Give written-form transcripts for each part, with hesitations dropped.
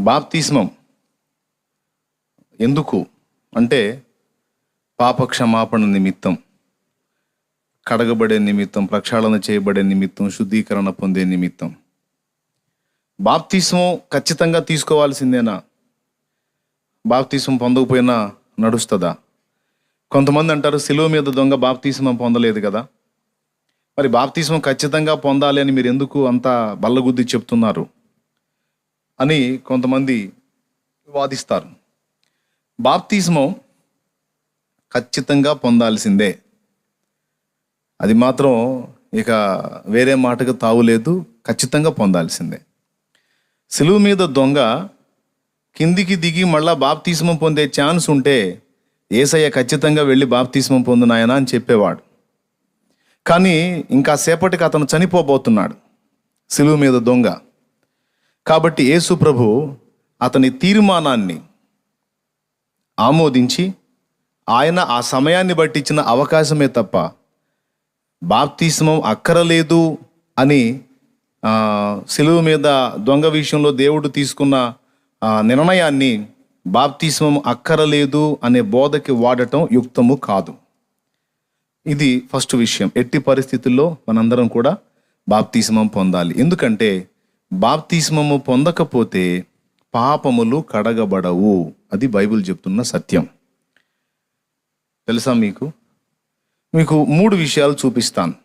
బాప్తిస్మం ఎందుకు అంటే పాప క్షమాపణ నిమిత్తం, కడగబడే నిమిత్తం, ప్రక్షాళన చేయబడే నిమిత్తం, శుద్ధీకరణ పొందే నిమిత్తం. బాప్తిస్మం ఖచ్చితంగా తీసుకోవాల్సిందేనా? బాప్తిస్మం పొందకపోయినా నడుస్తుందా? కొంతమంది అంటారు సిలువ మీద దొంగ బాప్తిస్మం పొందలేదు కదా, మరి బాప్తిస్మం ఖచ్చితంగా పొందాలి అని మీరు ఎందుకు అంత బల్లగుద్ది చెప్తున్నారు అని కొంతమంది వాదిస్తారు. బాప్తిస్మం ఖచ్చితంగా పొందాల్సిందే, అది మాత్రం ఇక వేరే మాటకు తావులేదు, ఖచ్చితంగా పొందాల్సిందే. సిలువ మీద దొంగ కిందికి దిగి మళ్ళా బాప్తిస్మం పొందే ఛాన్స్ ఉంటే యేసయ్య ఖచ్చితంగా వెళ్ళి బాప్తిస్మం పొందు నాయనా అని చెప్పేవాడు. కానీ ఇంకా సేపటికి అతను చనిపోబోతున్నాడు సిలువ మీద దొంగ. కాబట్టి యేసు ప్రభు అతని తీర్మానాన్ని ఆమోదించి ఆయన ఆ సమయాన్ని బట్టి ఇచ్చిన అవకాశమే తప్ప బాప్తిస్మం అక్కరలేదు అని సిలువ మీద దొంగ విషయంలో దేవుడు తీసుకున్న నిర్ణయాన్ని బాప్తిస్మం అక్కరలేదు అనే బోధకి వాడటం యుక్తము కాదు. ఇది ఫస్ట్ విషయం. ఎట్టి పరిస్థితుల్లో మనందరం కూడా బాప్తిస్మం పొందాలి. ఎందుకంటే బాప్తిస్మము పొందకపోతే పాపములు కడగబడవు. అది బైబిల్ చెప్తున్న సత్యం. తెలుసా మీకు 3 విషయాలు చూపిస్తాను.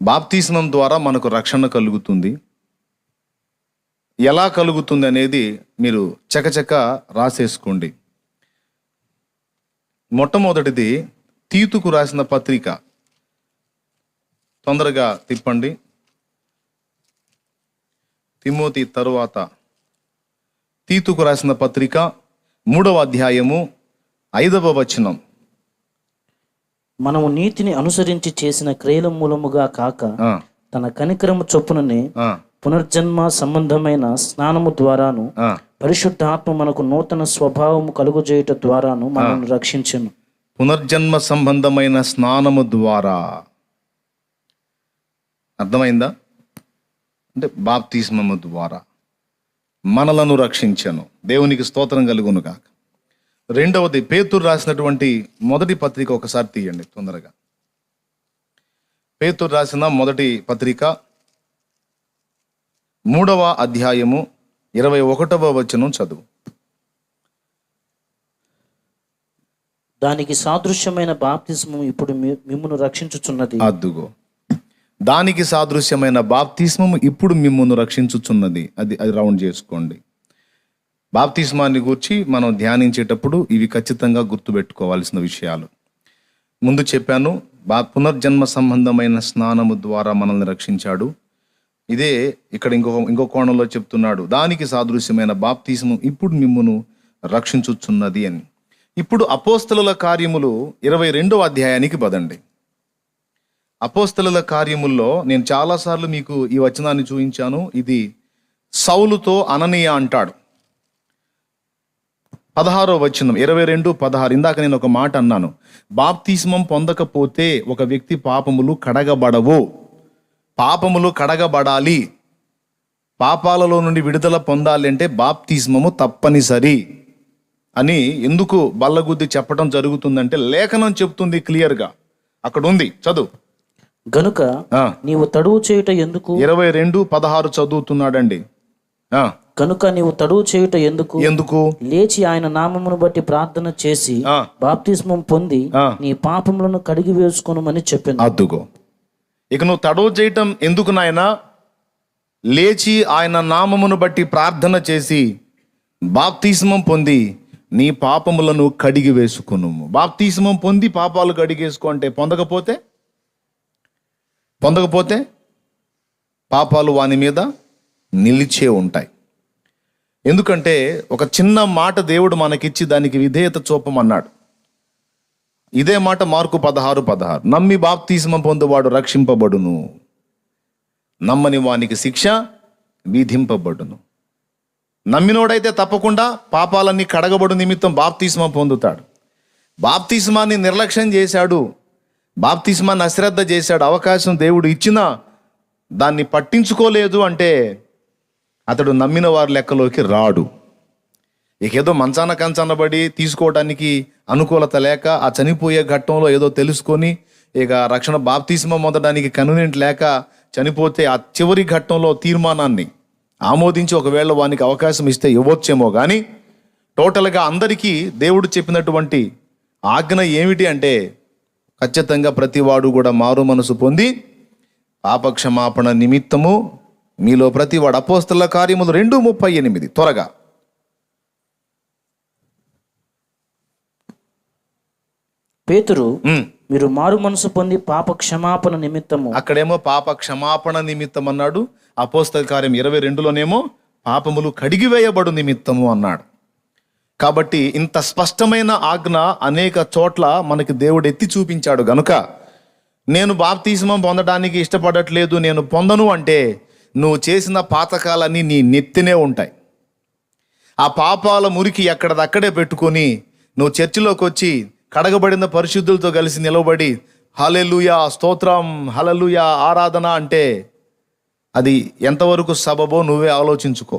బాప్తిస్మం ద్వారా మనకు రక్షణ కలుగుతుంది. ఎలా కలుగుతుంది అనేది మీరు చకచక రాసేసుకోండి. మొట్టమొదటిది తీతుకు రాసిన పత్రిక, తొందరగా తిప్పండి. తిమోతి తరువాత తీతుకు రాసిన పత్రిక 3వ అధ్యాయము 5వ వచనం. మనము నీతిని అనుసరించి చేసిన క్రియల మూలముగా కాక తన కనికరము చొప్పుననే పునర్జన్మ సంబంధమైన స్నానము ద్వారాను పరిశుద్ధాత్మ మనకు నూతన స్వభావము కలుగజేయుట ద్వారాను మనల్ని రక్షించును. పునర్జన్మ సంబంధమైన స్నానము ద్వారా, అర్థమైందా? అంటే బాప్తిస్మము ద్వారా మనలను రక్షించను. దేవునికి స్తోత్రం కలుగును గాక. రెండవది పేతురు రాసినటువంటి మొదటి పత్రిక ఒకసారి తీయండి తొందరగా. పేతురు రాసిన మొదటి పత్రిక 3వ అధ్యాయము 21వ వచనం చదువు. దానికి సాదృశ్యమైన బాప్తిస్మం ఇప్పుడు మిమ్మును రక్షించుచున్నది. అద్దుగో, దానికి సాదృశ్యమైన బాప్తిస్మము ఇప్పుడు మిమ్మును రక్షించుచున్నది. అది రౌండ్ చేసుకోండి. బాప్తిస్మాన్ని గురించి మనం ధ్యానించేటప్పుడు ఇవి ఖచ్చితంగా గుర్తుపెట్టుకోవాల్సిన విషయాలు. ముందు చెప్పాను, పునర్జన్మ సంబంధమైన స్నానము ద్వారా మనల్ని రక్షించాడు. ఇదే ఇక్కడ ఇంకో కోణంలో చెప్తున్నాడు, దానికి సాదృశ్యమైన బాప్తిస్మం ఇప్పుడు మిమ్మును రక్షించుచున్నది అని. ఇప్పుడు అపోస్తలుల కార్యములు 22వ అధ్యాయానికి పదండి. అపోస్తలుల కార్యముల్లో నేను చాలాసార్లు మీకు ఈ వచనాన్ని చూపించాను. ఇది సౌలుతో అననీయ అంటాడు. 16వ వచనం, 22:16. ఇందాక నేను ఒక మాట అన్నాను, బాప్తిస్మం పొందకపోతే ఒక వ్యక్తి పాపములు కడగబడవు. పాపములు కడగబడాలి. పాపాలలో నుండి విడుదల పొందాలి అంటే బాప్తిస్మము తప్పనిసరి అని ఎందుకు బల్లగుద్ది చెప్పడం జరుగుతుందంటే లేఖనం చెప్తుంది క్లియర్గా. అక్కడ ఉంది, చదువు. గనుక నీవు తడువు చేయుట ఎందుకు? 22:16 చదువుతున్నాడండి. కనుక నీవు తడువు చేయుట ఎందుకు? లేచి ఆయన నామమును బట్టి ప్రార్థన చేసి బాప్తిస్మం పొంది నీ పాపములను కడిగి వేసుకొనుమని చెప్పింది. అద్దుగో, ఇక నువ్వు తడువు చేయటం ఎందుకు నాయనా? లేచి ఆయన నామమును బట్టి ప్రార్థన చేసి బాప్తిస్మం పొంది నీ పాపములను కడిగి వేసుకొను. బాప్తిస్మం పొంది పాపాలు కడిగేసుకో అంటే పొందకపోతే పాపాలు వాని మీద నిలిచే ఉంటాయి. ఎందుకంటే ఒక చిన్న మాట దేవుడు మనకిచ్చి దానికి విధేయత చూపమన్నాడు. ఇదే మాట మార్కు 16:16. నమ్మి బాప్తిస్మం పొందువాడు రక్షింపబడును, నమ్మని వానికి శిక్ష విధింపబడును. నమ్మినోడైతే తప్పకుండా పాపాలన్నీ కడగబడు నిమిత్తం బాప్తిస్మం పొందుతాడు. బాప్తిస్మాన్ని నిర్లక్ష్యం చేశాడు, బాప్తిస్మాన్ని అశ్రద్ధ చేశాడు, అవకాశం దేవుడు ఇచ్చినా దాన్ని పట్టించుకోలేదు అంటే అతడు నమ్మిన వారి లెక్కలోకి రాడు. ఏదో మంచాన కంచానబడి తీసుకోవడానికి అనుకూలత లేక ఆ చనిపోయే ఘట్టంలో ఏదో తెలుసుకొని ఇక రక్షణ బాప్తిస్మం పొందడానికి కన్వీనియంట్ లేక చనిపోతే ఆ చివరి ఘట్టంలో తీర్మానాన్ని ఆమోదించి ఒకవేళ వానికి అవకాశం ఇస్తే ఇవ్వచ్చేమో. కానీ టోటల్గా అందరికీ దేవుడు చెప్పినటువంటి ఆజ్ఞ ఏమిటి అంటే ఖచ్చితంగా ప్రతివాడు కూడా మారు మనసు పొంది పాపక్షమాపణ నిమిత్తము మీలో ప్రతివాడు. అపోస్తల కార్యములు 2:38 త్వరగా. పేతురు, మీరు మారు మనసు పొంది పాప క్షమాపణ నిమిత్తము. అక్కడేమో పాప క్షమాపణ నిమిత్తం అన్నాడు. అపోస్తల కార్యం 22లోనేమో పాపములు కడిగివేయబడు నిమిత్తము అన్నాడు. కాబట్టి ఇంత స్పష్టమైన ఆజ్ఞ అనేక చోట్ల మనకి దేవుడు ఎత్తి చూపించాడు గనుక నేను బాప్తిస్మం పొందడానికి ఇష్టపడట్లేదు, నేను పొందను అంటే నువ్వు చేసిన పాతకాలన్నీ నీ నెత్తినే ఉంటాయి. ఆ పాపాల మురికి ఎక్కడదక్కడే పెట్టుకొని నువ్వు చర్చిలోకి వచ్చి కడగబడిన పరిశుద్ధులతో కలిసి నిలబడి హల్లెలూయా స్తోత్రం, హల్లెలూయా ఆరాధన అంటే అది ఎంతవరకు సబబో నువ్వే ఆలోచించుకో.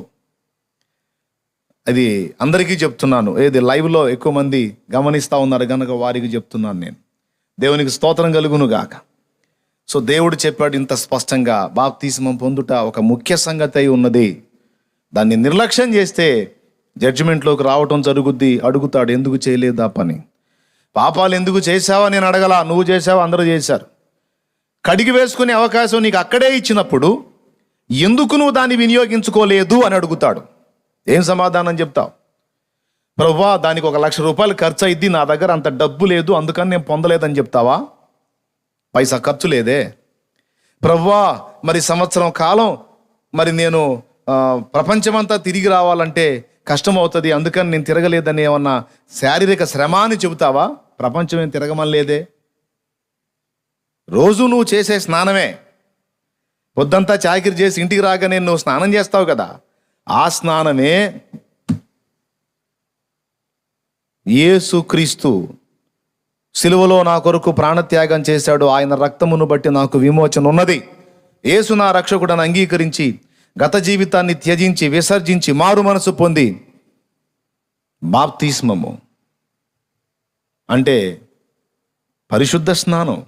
అది అందరికీ చెప్తున్నాను, ఏది లైవ్లో ఎక్కువ మంది గమనిస్తూ ఉన్నారు కనుక వారికి చెప్తున్నాను నేను. దేవునికి స్తోత్రం కలుగును గాక. సో దేవుడు చెప్పాడు ఇంత స్పష్టంగా, బాప్తిస్మం పొందుట ఒక ముఖ్య సంగతి అయి ఉన్నది. దాన్ని నిర్లక్ష్యం చేస్తే జడ్జిమెంట్లోకి రావటం జరుగుద్ది. అడుగుతాడు, ఎందుకు చేయలేదా పని? పాపాలు ఎందుకు చేసావా నేను అడగలా, నువ్వు చేసావా, అందరూ చేశారు. కడిగి వేసుకునే అవకాశం నీకు అక్కడే ఇచ్చినప్పుడు ఎందుకు నువ్వు దాన్ని వినియోగించుకోలేదు అని అడుగుతాడు. ఏం సమాధానం చెప్తావు? ప్రభువా దానికి 1,00,000 రూపాయలు ఖర్చు అయింది, నా దగ్గర అంత డబ్బు లేదు అందుకని నేను పొందలేదని చెప్తావా? పైసా ఖర్చు లేదే. ప్రభువా మరి సంవత్సరం కాలం మరి నేను ప్రపంచమంతా తిరిగి రావాలంటే కష్టం అవుతుంది అందుకని నేను తిరగలేదని ఏమన్నా శారీరక శ్రమ అని చెబుతావా? ప్రపంచం ఏం తిరగమనలేదే. రోజు నువ్వు చేసే స్నానమే, పొద్దంతా చాకిరి చేసి ఇంటికి రాగానే నువ్వు స్నానం చేస్తావు కదా, ఆ స్నానమే యేసుక్రీస్తు సిలువలో నా కొరకు ప్రాణత్యాగం చేశాడు, ఆయన రక్తమును బట్టి నాకు విమోచన ఉన్నది. యేసు నా రక్షకుడని అంగీకరించి గత జీవితాన్ని త్యజించి విసర్జించి మారు మనసు పొంది బాప్తిస్మము అంటే పరిశుద్ధ స్నానం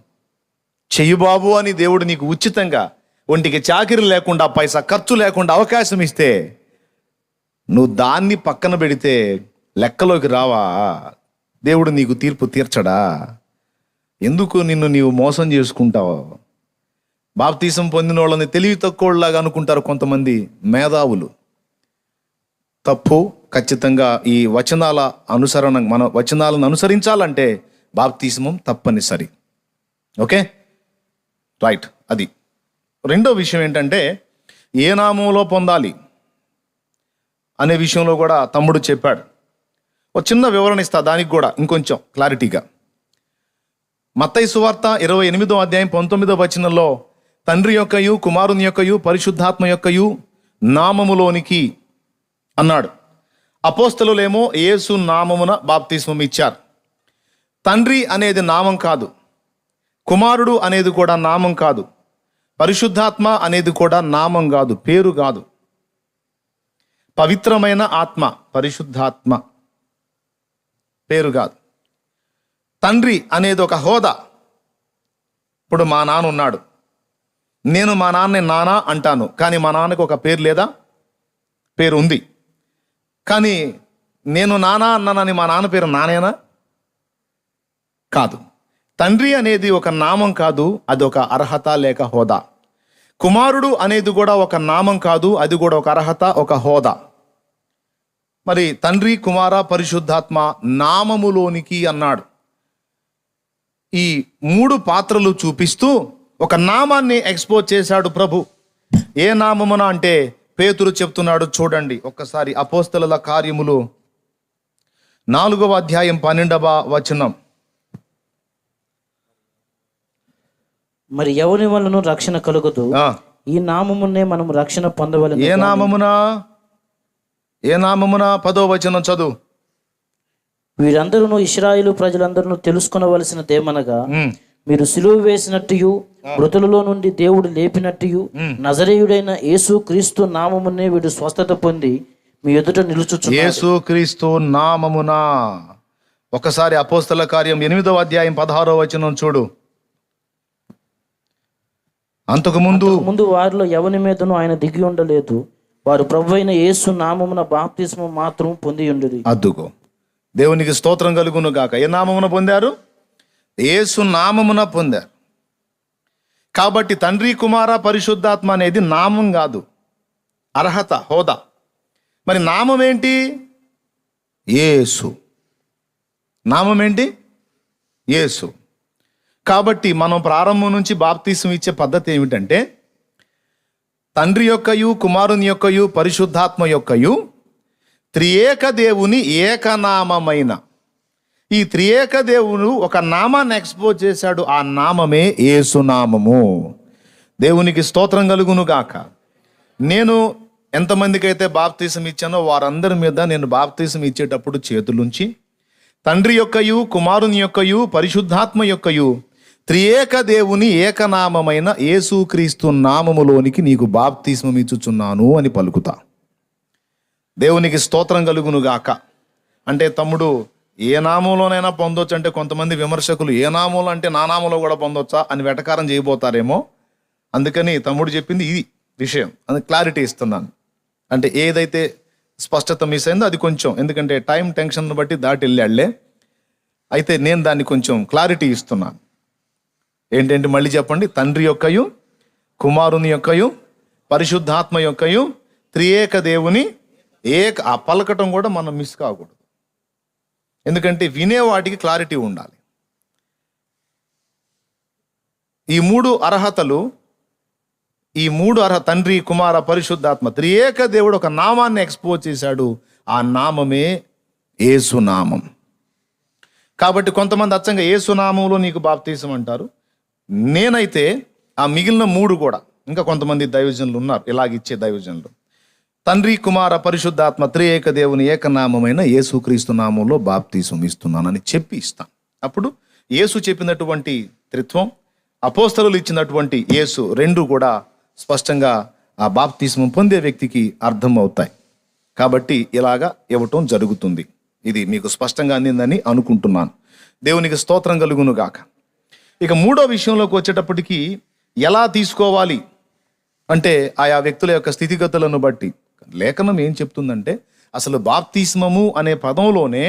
చెయ్యి బాబు అని దేవుడు నీకు ఉచితంగా ఒంటికి చాకిరి లేకుండా పైసా ఖర్చు లేకుండా అవకాశం ఇస్తే నువ్వు దాన్ని పక్కన పెడితే లెక్కలోకి రావా? దేవుడు నీకు తీర్పు తీర్చడా? ఎందుకు నిన్ను నీవు మోసం చేసుకుంటావు? బాప్తీసం పొందిన వాళ్ళని తెలివి తక్కువలాగా అనుకుంటారు కొంతమంది మేధావులు. తప్పు. ఖచ్చితంగా ఈ వచనాల అనుసరణ, మన వచనాలను అనుసరించాలంటే బాప్తీసమం తప్పనిసరి. Okay right. అది రెండో విషయం ఏంటంటే ఏ నామంలో పొందాలి అనే విషయంలో కూడా తమ్ముడు చెప్పాడు. ఒక చిన్న వివరణ ఇస్తా దానికి కూడా ఇంకొంచెం క్లారిటీగా. మత్తయి సువార్త 28వ అధ్యాయం 19వ వచనంలో తండ్రి యొక్కయు కుమారుని యొక్కయు పరిశుద్ధాత్మ యొక్కయు నామములోనికి అన్నాడు. అపోస్తలులేమో యేసు నామమున బాప్తిస్మం ఇచ్చారు. తండ్రి అనేది నామం కాదు, కుమారుడు అనేది కూడా నామం కాదు, పరిశుద్ధాత్మ అనేది కూడా నామం కాదు, పేరు కాదు. పవిత్రమైన ఆత్మ పరిశుద్ధాత్మ, పేరు కాదు. తండ్రి అనేది ఒక హోదా. ఇప్పుడు మా నాన్న ఉన్నాడు, నేను మా నాన్నని నాన్న అంటాను, కానీ మా నాన్నకి ఒక పేరు లేదా? పేరు ఉంది. కానీ నేను నాన్న అన్నానని మా నాన్న పేరు నానేనా? కాదు. తండ్రి అనేది ఒక నామం కాదు, అది ఒక అర్హత లేక హోదా. కుమారుడు అనేది కూడా ఒక నామం కాదు, అది కూడా ఒక అర్హత, ఒక హోదా. మరి తండ్రి కుమార పరిశుద్ధాత్మ నామములోనికి అన్నాడు. ఈ 3 పాత్రలు చూపిస్తూ ఒక నామాన్ని ఎక్స్పోజ్ చేశాడు ప్రభు. ఏ నామమున అంటే పేతురు చెప్తున్నాడు చూడండి ఒక్కసారి. అపోస్తలుల కార్యములు 4వ అధ్యాయం 12వ వచనం. మరి ఎవరి వలన రక్షణ కలుగదు, ఈ నామమునే మనం రక్షణ పొందవలెను. ఏ నామమునా? ఏ నామమున? 10వ వచనం చదువు. వీరందరూ ఇశ్రాయేలు ప్రజలందరూ తెలుసుకొనవలసినదేమనగా మీరు సిలువ వేసినట్టు మృతులలో నుండి దేవుడు లేపినట్టు నజరేయుడైన యేసు క్రీస్తు నామమునే వీడు స్వస్థత పొంది మీ ఎదుట నిలుచుచు. యేసు క్రీస్తు నామమున. ఒకసారి అపోస్తల కార్యం 8వ అధ్యాయం 16వ వచనం చూడు. అంతకుముందు వారిలో ఎవని మీదను ఆయన దిగి ఉండలేదు, వారు ప్రభువైన యేసు నామమున బాప్తిస్మం మాత్రం పొంది ఉండేది. అద్దుకో, దేవునికి స్తోత్రం కలుగును గాక. ఏ నామమున పొందారు? యేసు నామమున పొందారు. కాబట్టి తండ్రి, కుమార, పరిశుద్ధాత్మ అనేది నామం కాదు, అర్హత, హోదా. మరి నామం ఏంటి? యేసు. నామం ఏంటి? యేసు. కాబట్టి మనం ప్రారంభం నుంచి బాప్తిసం ఇచ్చే పద్ధతి ఏమిటంటే, తండ్రి యొక్కయు, కుమారుని యొక్కయు, పరిశుద్ధాత్మ యొక్కయు త్రియేక దేవుని ఏకనామమైన, ఈ త్రియేక దేవుడు ఒక నామాన్ని ఎక్స్పోజ్ చేశాడు. ఆ నామమే యేసునామము. దేవునికి స్తోత్రం కలుగును గాక. నేను ఎంతమందికి అయితే బాప్తిసం ఇచ్చానో వారందరి మీద నేను బాప్తిసం ఇచ్చేటప్పుడు చేతులుంచి తండ్రి యొక్కయు, కుమారుని యొక్కయు, పరిశుద్ధాత్మ యొక్కయు త్రియేక దేవుని ఏకనామమైన యేసుక్రీస్తు నామములోనికి నీకు బాప్తిస్మం ఇచ్చుచున్నాను అని పలుకుతా. దేవునికి స్తోత్రం కలుగును గాక. అంటే తమ్ముడు ఏ నామంలోనైనా పొందొచ్చు అంటే, కొంతమంది విమర్శకులు ఏ నామంలో అంటే నా నామంలో కూడా పొందొచ్చా అని వెటకారం చేయబోతారేమో. అందుకని తమ్ముడు చెప్పింది ఇది విషయం, అది క్లారిటీ ఇస్తున్నాను. అంటే ఏదైతే స్పష్టత మిస్ అయిందో అది కొంచెం, ఎందుకంటే టైం టెన్షన్ బట్టి దాటి వెళ్ళాళ్లే. అయితే నేను దాన్ని కొంచెం క్లారిటీ ఇస్తున్నాను. ఏంటంటే మళ్ళీ చెప్పండి. తండ్రి యొక్కయు, కుమారుని యొక్కయు, పరిశుద్ధాత్మ యొక్కయు త్రియేక దేవుని ఆ పలకటం కూడా మనం మిస్ కాకూడదు. ఎందుకంటే వినే వాటికి క్లారిటీ ఉండాలి. ఈ మూడు అర్హతలు, తండ్రి, కుమార, పరిశుద్ధాత్మ త్రియేక దేవుడు ఒక నామాన్ని ఎక్స్పోజ్ చేశాడు. ఆ నామమే యేసునామం. కాబట్టి కొంతమంది అచ్చంగా యేసునామంలో నీకు బాప్తీసం అంటారు. నేనైతే ఆ మిగిలిన మూడు కూడా, ఇంకా కొంతమంది దైవజనులు ఉన్నారు ఇలాగిచ్చే దైవజనులు, తండ్రి, కుమార, పరిశుద్ధాత్మ త్రియేక దేవుని ఏకనామమైన యేసుక్రీస్తు నామంలో బాప్తీసం ఇస్తున్నానని చెప్పి ఇస్తాను. అప్పుడు యేసు చెప్పినటువంటి త్రిత్వం, అపోస్తలులు ఇచ్చినటువంటి యేసు రెండు కూడా స్పష్టంగా ఆ బాప్తిస్మం పొందే వ్యక్తికి అర్థం అవుతాయి. కాబట్టి ఇలాగా ఇవ్వటం జరుగుతుంది. ఇది మీకు స్పష్టంగా అందిందని అనుకుంటున్నాను. దేవునికి స్తోత్రం కలుగును గాక. ఇక మూడో విషయంలోకి వచ్చేటప్పటికి ఎలా తీసుకోవాలి అంటే, ఆయా వ్యక్తుల యొక్క స్థితిగతులను బట్టి లేఖనం ఏం చెప్తుందంటే, అసలు బాప్తిస్మము అనే పదంలోనే,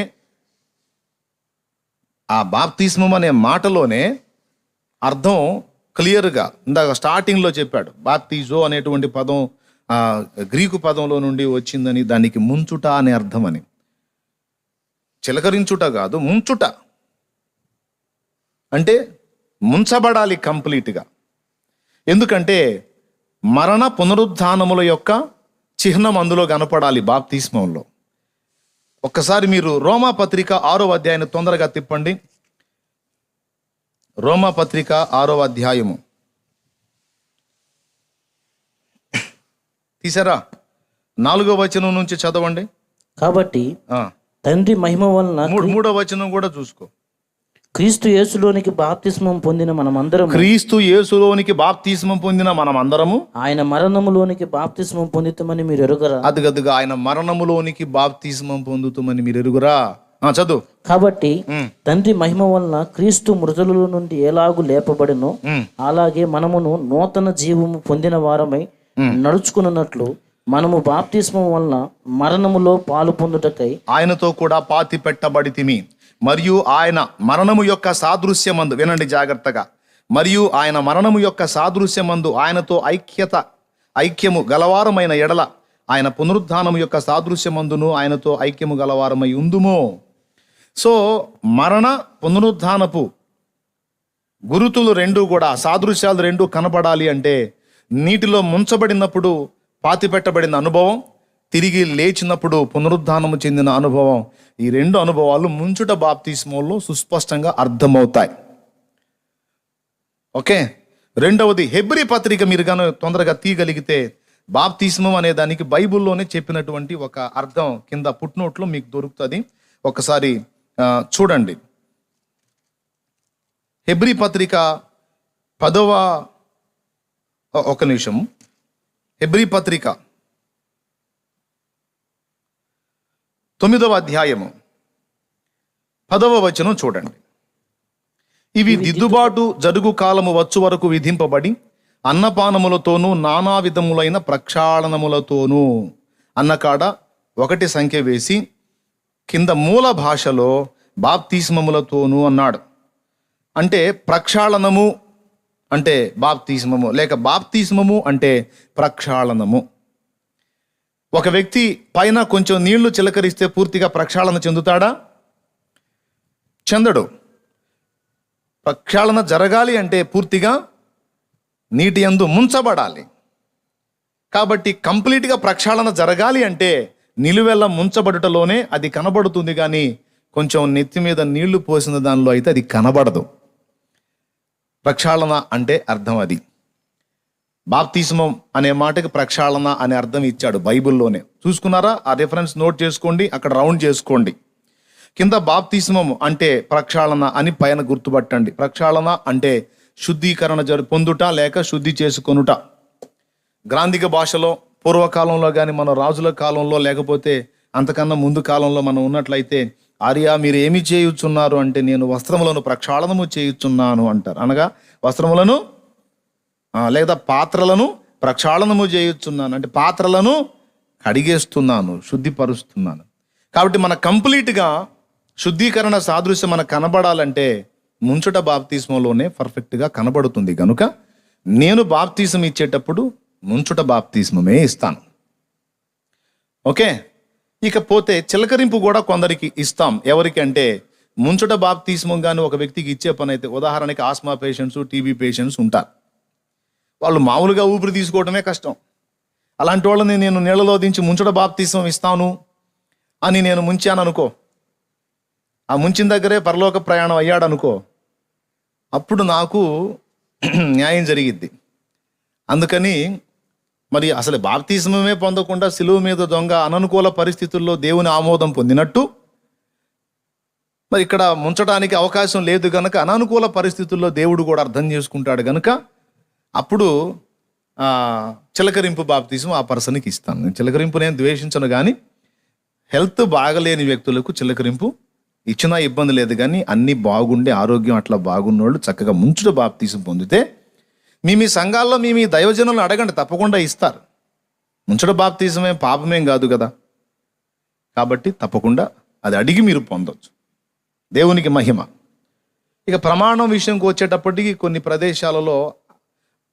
ఆ బాప్తిస్మం అనే మాటలోనే అర్థం క్లియర్గా ఇందాక స్టార్టింగ్లో చెప్పాడు. బాప్తిజో అనేటువంటి పదం గ్రీకు పదంలో నుండి వచ్చిందని, దానికి ముంచుట అనే అర్థం అని. చిలకరించుట కాదు, ముంచుట అంటే ముంచబడాలి కంప్లీట్గా. ఎందుకంటే మరణ పునరుద్ధానముల యొక్క చిహ్నం అందులో కనపడాలి బాప్తిస్మంలో. ఒక్కసారి మీరు రోమా పత్రిక 6వ అధ్యాయాన్ని తొందరగా తిప్పండి. రోమా పత్రిక 6వ అధ్యాయము తీసారా? 4వ వచనం నుంచి చదవండి. కాబట్టి తండ్రి మహిమ వలన, 3వ వచనం కూడా చూసుకో. క్రీస్తు యేసులోనికి బాప్తిస్మం పొందిన మనమందరము, క్రీస్తు యేసులోనికి బాప్తిస్మం పొందిన మనమందరము ఆయన మరణములోనికి బాప్తిస్మం పొందుతామని మీరు ఎరుగరా? అదిగదుగా ఆయన మరణములోనికి బాప్తిస్మం పొందుతామని మీరు ఎరుగురా. చదువు. కాబట్టి తండ్రి మహిమ వలన క్రీస్తు మృతుల నుండి ఎలాగూ లేపబడినో అలాగే మనమును నూతన జీవము పొందిన వారమై నడుచుకున్నట్లు మనము బాప్తిస్మం వలన మరణములో పాలు పొందుటకై ఆయనతో కూడా పాతి పెట్టబడితిమి. మరియు ఆయన మరణము యొక్క సాదృశ్యమందు, వినండి జాగ్రత్తగా, మరియు ఆయన మరణము యొక్క సాదృశ్యమందు ఆయనతో ఐక్యము గలవారమైన ఎడల ఆయన పునరుద్ధానము యొక్క సాదృశ్యమందును ఆయనతో ఐక్యము గలవారమై ఉందుమో. సో మరణ పునరుద్ధానపు గురుతులు రెండు కూడా, సాదృశ్యాలు రెండు కనపడాలి అంటే, నీటిలో ముంచబడినప్పుడు పాతిపెట్టబడిన అనుభవం, తిరిగి లేచినప్పుడు పునరుద్ధానము చెందిన అనుభవం, ఈ రెండు అనుభవాలు ముంచుట బాప్తిస్మంలో సుస్పష్టంగా అర్థమవుతాయి. ఓకే. రెండవది, హెబ్రీ పత్రిక మీరు కానీ తొందరగా తీయగలిగితే, బాప్తిస్మం అనే దానికి బైబిల్లోనే చెప్పినటువంటి ఒక అర్థం కింద పుట్నోట్లో మీకు దొరుకుతుంది. ఒకసారి చూడండి. హెబ్రీ పత్రిక 10వ ఒక నిమిషం. హెబ్రీ పత్రిక 9వ అధ్యాయము 10వ వచనం చూడండి. ఇవి దిద్దుబాటు జరుగు కాలము వచ్చు వరకు విధింపబడి అన్నపానములతోనూ నానా విధములైన ప్రక్షాళనములతోనూ అన్నకాడ 1 సంఖ్య వేసి కింద మూల భాషలో బాప్తిస్మములతోనూ అన్నాడు. అంటే ప్రక్షాళనము అంటే బాప్తిస్మము, లేక బాప్తిస్మము అంటే ప్రక్షాళనము. ఒక వ్యక్తి పైన కొంచెం నీళ్లు చిలకరిస్తే పూర్తిగా ప్రక్షాళన చెందుతాడా? చెందడు. ప్రక్షాళన జరగాలి అంటే పూర్తిగా నీటి యందు ముంచబడాలి. కాబట్టి కంప్లీట్గా ప్రక్షాళన జరగాలి అంటే నిలువెల్ల ముంచబడుటలోనే అది కనబడుతుంది, కానీ కొంచెం నెత్తి మీద నీళ్లు పోసిన దానిలో అయితే అది కనబడదు. ప్రక్షాళన అంటే అర్థం అది. బాప్తిస్మం అనే మాటకి ప్రక్షాళన అనే అర్థం ఇచ్చాడు బైబిల్లోనే. చూసుకున్నారా? ఆ రిఫరెన్స్ నోట్ చేసుకోండి, అక్కడ రౌండ్ చేసుకోండి. కింద బాప్తిస్మం అంటే ప్రక్షాళన అని పైన గుర్తుపట్టండి. ప్రక్షాళన అంటే శుద్ధీకరణ పొందుట లేక శుద్ధి చేసుకొనుట. గ్రాంధిక భాషలో పూర్వకాలంలో కానీ మన రాజుల కాలంలో లేకపోతే అంతకన్నా ముందు కాలంలో మనం ఉన్నట్లయితే, ఆర్యా మీరు ఏమి చేయుచున్నారు అంటే నేను వస్త్రములను ప్రక్షాళనము చేయుచున్నాను అంటారు. అనగా వస్త్రములను లేదా పాత్రలను ప్రక్షాళనము చేయుచున్నాను అంటే పాత్రలను కడిగేస్తున్నాను, శుద్ధిపరుస్తున్నాను. కాబట్టి మన కంప్లీట్గా శుద్ధీకరణ సాదృశ్యం మనకు కనబడాలంటే ముంచుట బాప్తిస్మంలోనే పర్ఫెక్ట్గా కనబడుతుంది. కనుక నేను బాప్తిస్మం ఇచ్చేటప్పుడు ముంచుట బాప్తిస్మమే ఇస్తాను. ఓకే, ఇకపోతే చిలకరింపు కూడా కొందరికి ఇస్తాం. ఎవరికి అంటే ముంచుట బాప్తిస్మం కానీ ఒక వ్యక్తికి ఇచ్చే పని అయితే, ఉదాహరణకి ఆస్మా పేషెంట్స్, టీబీ పేషెంట్స్ ఉంటారు. వాళ్ళు మామూలుగా ఊపిరి తీసుకోవడమే కష్టం. అలాంటి వాళ్ళని నేను నీళ్ళలో దించి ముంచుట బాప్తిస్మం ఇస్తాను అని నేను ముంచాను అనుకో, ఆ ముంచిన దగ్గరే పరలోక ప్రయాణం అయ్యాడు అనుకో, అప్పుడు నాకు న్యాయం జరిగిద్ది. అందుకని మరి అసలు బాప్తిస్మమే పొందకుండా సిలువ మీద దొంగ అననుకూల పరిస్థితుల్లో దేవుని ఆమోదం పొందినట్టు, మరి ఇక్కడ ముంచడానికి అవకాశం లేదు గనక అననుకూల పరిస్థితుల్లో దేవుడు కూడా అర్థం చేసుకుంటాడు గనక అప్పుడు చిలకరింపు బాప్తిస్మం ఆ పర్సన్కి ఇస్తాను. నేను చిలకరింపు నేను ద్వేషించను, కానీ హెల్త్ బాగలేని వ్యక్తులకు చిలకరింపు ఇచ్చినా ఇబ్బంది లేదు. కానీ అన్నీ బాగుండే ఆరోగ్యం అట్లా బాగున్నోళ్ళు చక్కగా ముంచుట బాప్తిస్మం పొందితే మీ సంఘాల్లో మీ దైవజనులను అడగండి, తప్పకుండా ఇస్తారు. ముంచుట బాప్తిస్మమే పాపమేం కాదు కదా, కాబట్టి తప్పకుండా అది అడిగి మీరు పొందొచ్చు. దేవునికి మహిమ. ఇక ప్రమాణం విషయంకి వచ్చేటప్పటికి కొన్ని ప్రదేశాలలో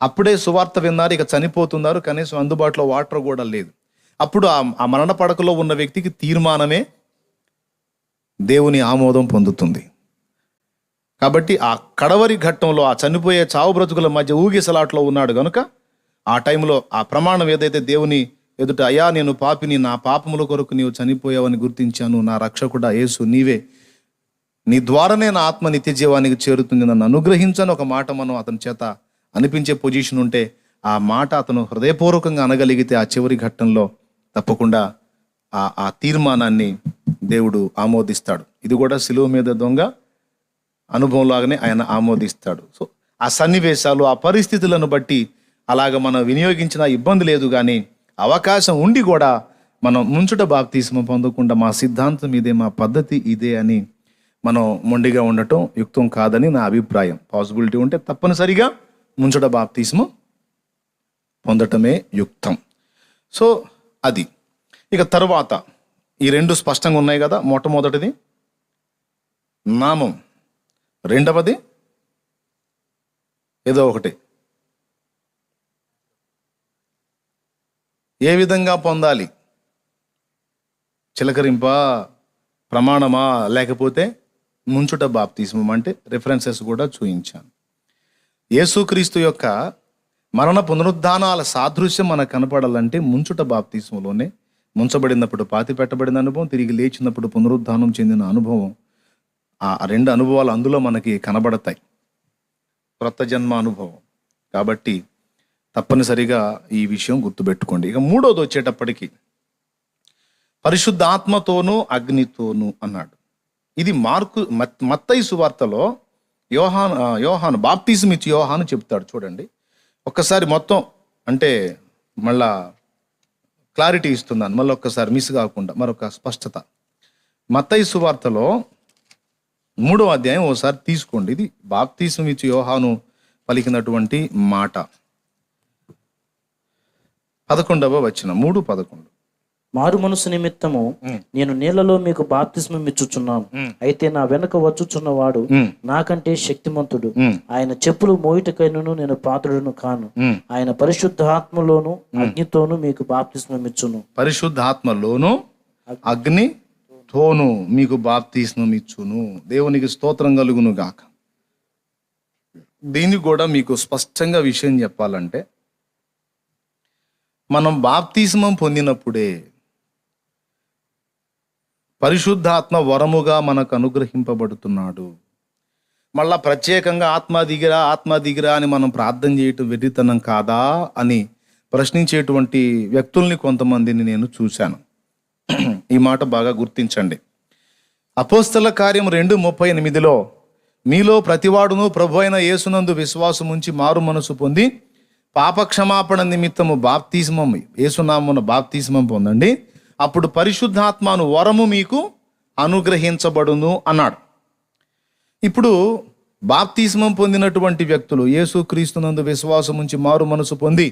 అప్పుడే సువార్త విన్నారు, ఇక చనిపోతున్నారు, కనీసం అందుబాటులో వాటర్ కూడా లేదు. అప్పుడు ఆ మరణ పడకలో ఉన్న వ్యక్తికి తీర్మానమే దేవుని ఆమోదం పొందుతుంది. కాబట్టి ఆ కడవరి ఘట్టంలో ఆ చనిపోయే చావు బ్రతుకుల మధ్య ఊగిసలాట్లో ఉన్నాడు కనుక ఆ టైంలో ఆ ప్రమాణం ఏదైతే దేవుని ఎదుట, అయ్యా నేను పాపిని, నా పాపముల కొరకు నీవు చనిపోయావని గుర్తించాను, నా రక్షకుడా యేసు నీవే, నీ ద్వారానే నా ఆత్మ నిత్య జీవానికి చేరుతుంది, నన్ను అనుగ్రహించని ఒక మాట మనం అతని చేత అనిపించే పొజిషన్ ఉంటే ఆ మాట అతను హృదయపూర్వకంగా అనగలిగితే ఆ చివరి ఘట్టంలో తప్పకుండా ఆ తీర్మానాన్ని దేవుడు ఆమోదిస్తాడు. ఇది కూడా సిలువ మీద దొంగ అనుభవంలాగానే ఆయన ఆమోదిస్తాడు. సో ఆ సన్నివేశాలు, ఆ పరిస్థితులను బట్టి అలాగ మనం వినియోగించిన ఇబ్బంది లేదు. కానీ అవకాశం ఉండి కూడా మనం ముంచుట బాప్తిస్మం పొందకుండా మా సిద్ధాంతం ఇదే, మా పద్ధతి ఇదే అని మనం మొండిగా ఉండటం యుక్తం కాదని నా అభిప్రాయం. పాసిబిలిటీ ఉంటే తప్పనిసరిగా ముంచుట బాప్తిస్మం పొందటమే యుక్తం. సో అది. ఇక తరువాత ఈ రెండు స్పష్టంగా ఉన్నాయి కదా. మొట్టమొదటిది నామం, రెండవది ఏదో ఒకటి. ఏ విధంగా పొందాలి? చిలకరింపా, ప్రమాణమా, లేకపోతే ముంచుట బాప్తిస్మం అంటే రిఫరెన్సెస్ కూడా చూయించాను. యేసుక్రీస్తు యొక్క మరణ పునరుద్ధానాల సాదృశ్యం మనకు కనపడాలంటే ముంచుట బాప్తిస్మంలోనే, ముంచబడినప్పుడు పాతి పెట్టబడిన అనుభవం, తిరిగి లేచినప్పుడు పునరుద్ధానం చెందిన అనుభవం, ఆ రెండు అనుభవాలు అందులో మనకి కనబడతాయి. క్రొత్త జన్మ అనుభవం. కాబట్టి తప్పనిసరిగా ఈ విషయం గుర్తుపెట్టుకోండి. ఇక మూడోది వచ్చేటప్పటికి పరిశుద్ధాత్మతోనూ అగ్నితోనూ అన్నాడు. ఇది మత్తయి సువార్తలో యోహాను బాప్తిజం ఇచ్చి యోహాను చెప్తాడు చూడండి. ఒక్కసారి మొత్తం అంటే మళ్ళా క్లారిటీ ఇస్తున్నాను, మళ్ళీ ఒక్కసారి మిస్ కాకుండా మరొక స్పష్టత. మత్తయి సువార్తలో 3వ అధ్యాయం ఓసారి తీసుకోండి. ఇది బాప్తిజం ఇచ్చి యోహాను పలికినటువంటి మాట. 11వ వచనం, 3:11. మారు మనసు నిమిత్తము నేను నీళ్లలో మీకు బాప్తిస్మం ఇచ్చుచున్నాను, అయితే నా వెనక వచ్చుచున్నవాడు నాకంటే శక్తిమంతుడు, ఆయన చెప్పులు మోయుటకైనను నేను పాత్రుడును కాను, ఆయన పరిశుద్ధాత్మలోను అగ్నితోను మీకు బాప్తిస్మం ఇచ్చును. పరిశుద్ధాత్మలోను అగ్నితోను మీకు బాప్తిస్మం ఇచ్చును. దేవునికి స్తోత్రం కలుగును గాక. దీనికి కూడా మీకు స్పష్టంగా విషయం చెప్పాలంటే, మనం బాప్తిస్మం పొందినప్పుడే పరిశుద్ధాత్మ వరముగా మనకు అనుగ్రహింపబడుతున్నాడు. మళ్ళా ప్రత్యేకంగా ఆత్మ దిగిరా అని మనం ప్రార్థన చేయటం వెర్రితనం కాదా అని ప్రశ్నించేటువంటి వ్యక్తుల్ని కొంతమందిని నేను చూశాను. ఈ మాట బాగా గుర్తించండి. అపోస్తల కార్యం 2:38 మీలో ప్రతివాడును ప్రభు అయిన యేసునందు విశ్వాసం ఉంచి మారు మనసు పొంది పాపక్షమాపణ నిమిత్తము బాప్తిస్మం, యేసునామమున బాప్తిస్మం పొందండి, అప్పుడు పరిశుద్ధాత్మను వరము మీకు అనుగ్రహించబడును అన్నాడు. ఇప్పుడు బాప్తిస్మం పొందినటువంటి వ్యక్తులు, యేసుక్రీస్తునందు విశ్వాసం ఉంచి మారు మనసు పొంది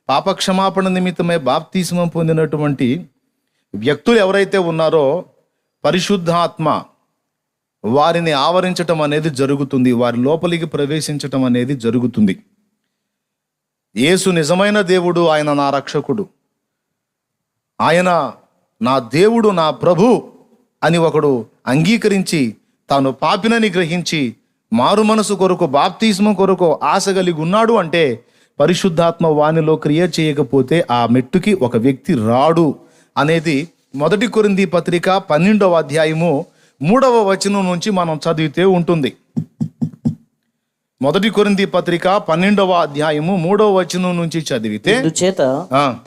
పాపక్షమాపణ నిమిత్తమై బాప్తిస్మం పొందినటువంటి వ్యక్తులు ఎవరైతే ఉన్నారో పరిశుద్ధాత్మ వారిని ఆవరించటం అనేది జరుగుతుంది, వారి లోపలికి ప్రవేశించటం అనేది జరుగుతుంది. యేసు నిజమైన దేవుడు, ఆయన నా రక్షకుడు, ఆయన నా దేవుడు, నా ప్రభు అని ఒకడు అంగీకరించి తాను పాపినని గ్రహించి మారు మనసు కొరకు బాప్తిస్మం కొరకు ఆశ కలిగి ఉన్నాడు అంటే పరిశుద్ధాత్మ వానిలో క్రియ చేయకపోతే ఆ మెట్టుకి ఒక వ్యక్తి రాడు అనేది 1 కొరింథీ పత్రిక 12వ అధ్యాయము 3వ వచనం నుంచి మనం చదివితే ఉంటుంది. 1 కొరింథీ పత్రిక 12వ అధ్యాయము 3వ వచనం నుంచి చదివితే, చేత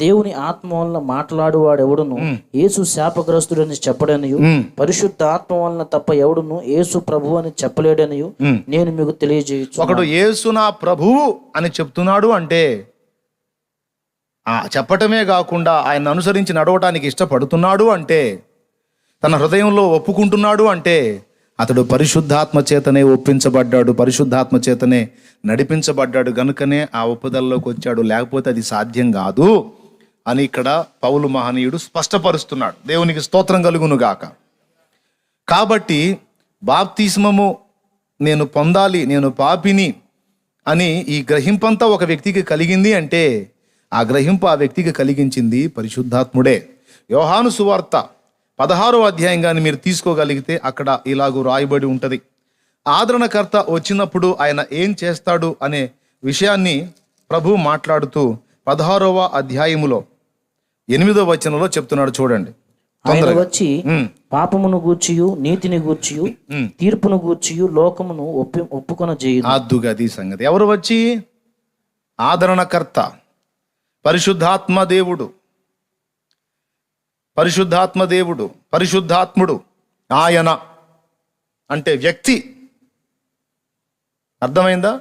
దేవుని ఆత్మ వలన మాట్లాడువాడు ఎవడును యేసు శాపగ్రస్తుడని చెప్పడనియు, పరిశుద్ధ ఆత్మ వలన తప్ప ఎవడును యేసు ప్రభువు అని చెప్పలేడనియు నేను మీకు తెలియజేయచ్చు. ఒకడు యేసు నా ప్రభువు అని చెప్తున్నాడు అంటే చెప్పటమే కాకుండా ఆయన అనుసరించి నడవటానికి ఇష్టపడుతున్నాడు అంటే, తన హృదయంలో ఒప్పుకుంటున్నాడు అంటే అతడు పరిశుద్ధాత్మ చేతనే ఒప్పించబడ్డాడు, పరిశుద్ధాత్మ చేతనే నడిపించబడ్డాడు, గనుకనే ఆ ఒప్పుదలలోకి వచ్చాడు. లేకపోతే అది సాధ్యం కాదు అని ఇక్కడ పౌలు మహనీయుడు స్పష్టపరుస్తున్నాడు. దేవునికి స్తోత్రం కలుగును గాక. కాబట్టి బాప్తిస్మము నేను పొందాలి, నేను పాపిని అని ఈ గ్రహింపంతా ఒక వ్యక్తికి కలిగింది అంటే ఆ గ్రహింపు ఆ వ్యక్తికి కలిగించింది పరిశుద్ధాత్ముడే. యోహాను సువార్త 16వ అధ్యాయం కానీ మీరు తీసుకోగలిగితే అక్కడ ఇలాగూ రాయబడి ఉంటుంది. ఆదరణకర్త వచ్చినప్పుడు ఆయన ఏం చేస్తాడు అనే విషయాన్ని ప్రభు మాట్లాడుతూ 16వ అధ్యాయములో 8వ వచనంలో చెప్తున్నాడు. చూడండి. ఆయన వచ్చి పాపమును గూర్చియు నీతిని గూర్చియు తీర్పును గూర్చియు లోకమును ఒప్పుకొన చేయును. అద్దుగది సంగతి. ఎవరు వచ్చి? ఆదరణకర్త, పరిశుద్ధాత్మ దేవుడు, పరిశుద్ధాత్మ దేవుడు, పరిశుద్ధాత్ముడు. ఆయన అంటే వ్యక్తి. అర్థమైందా?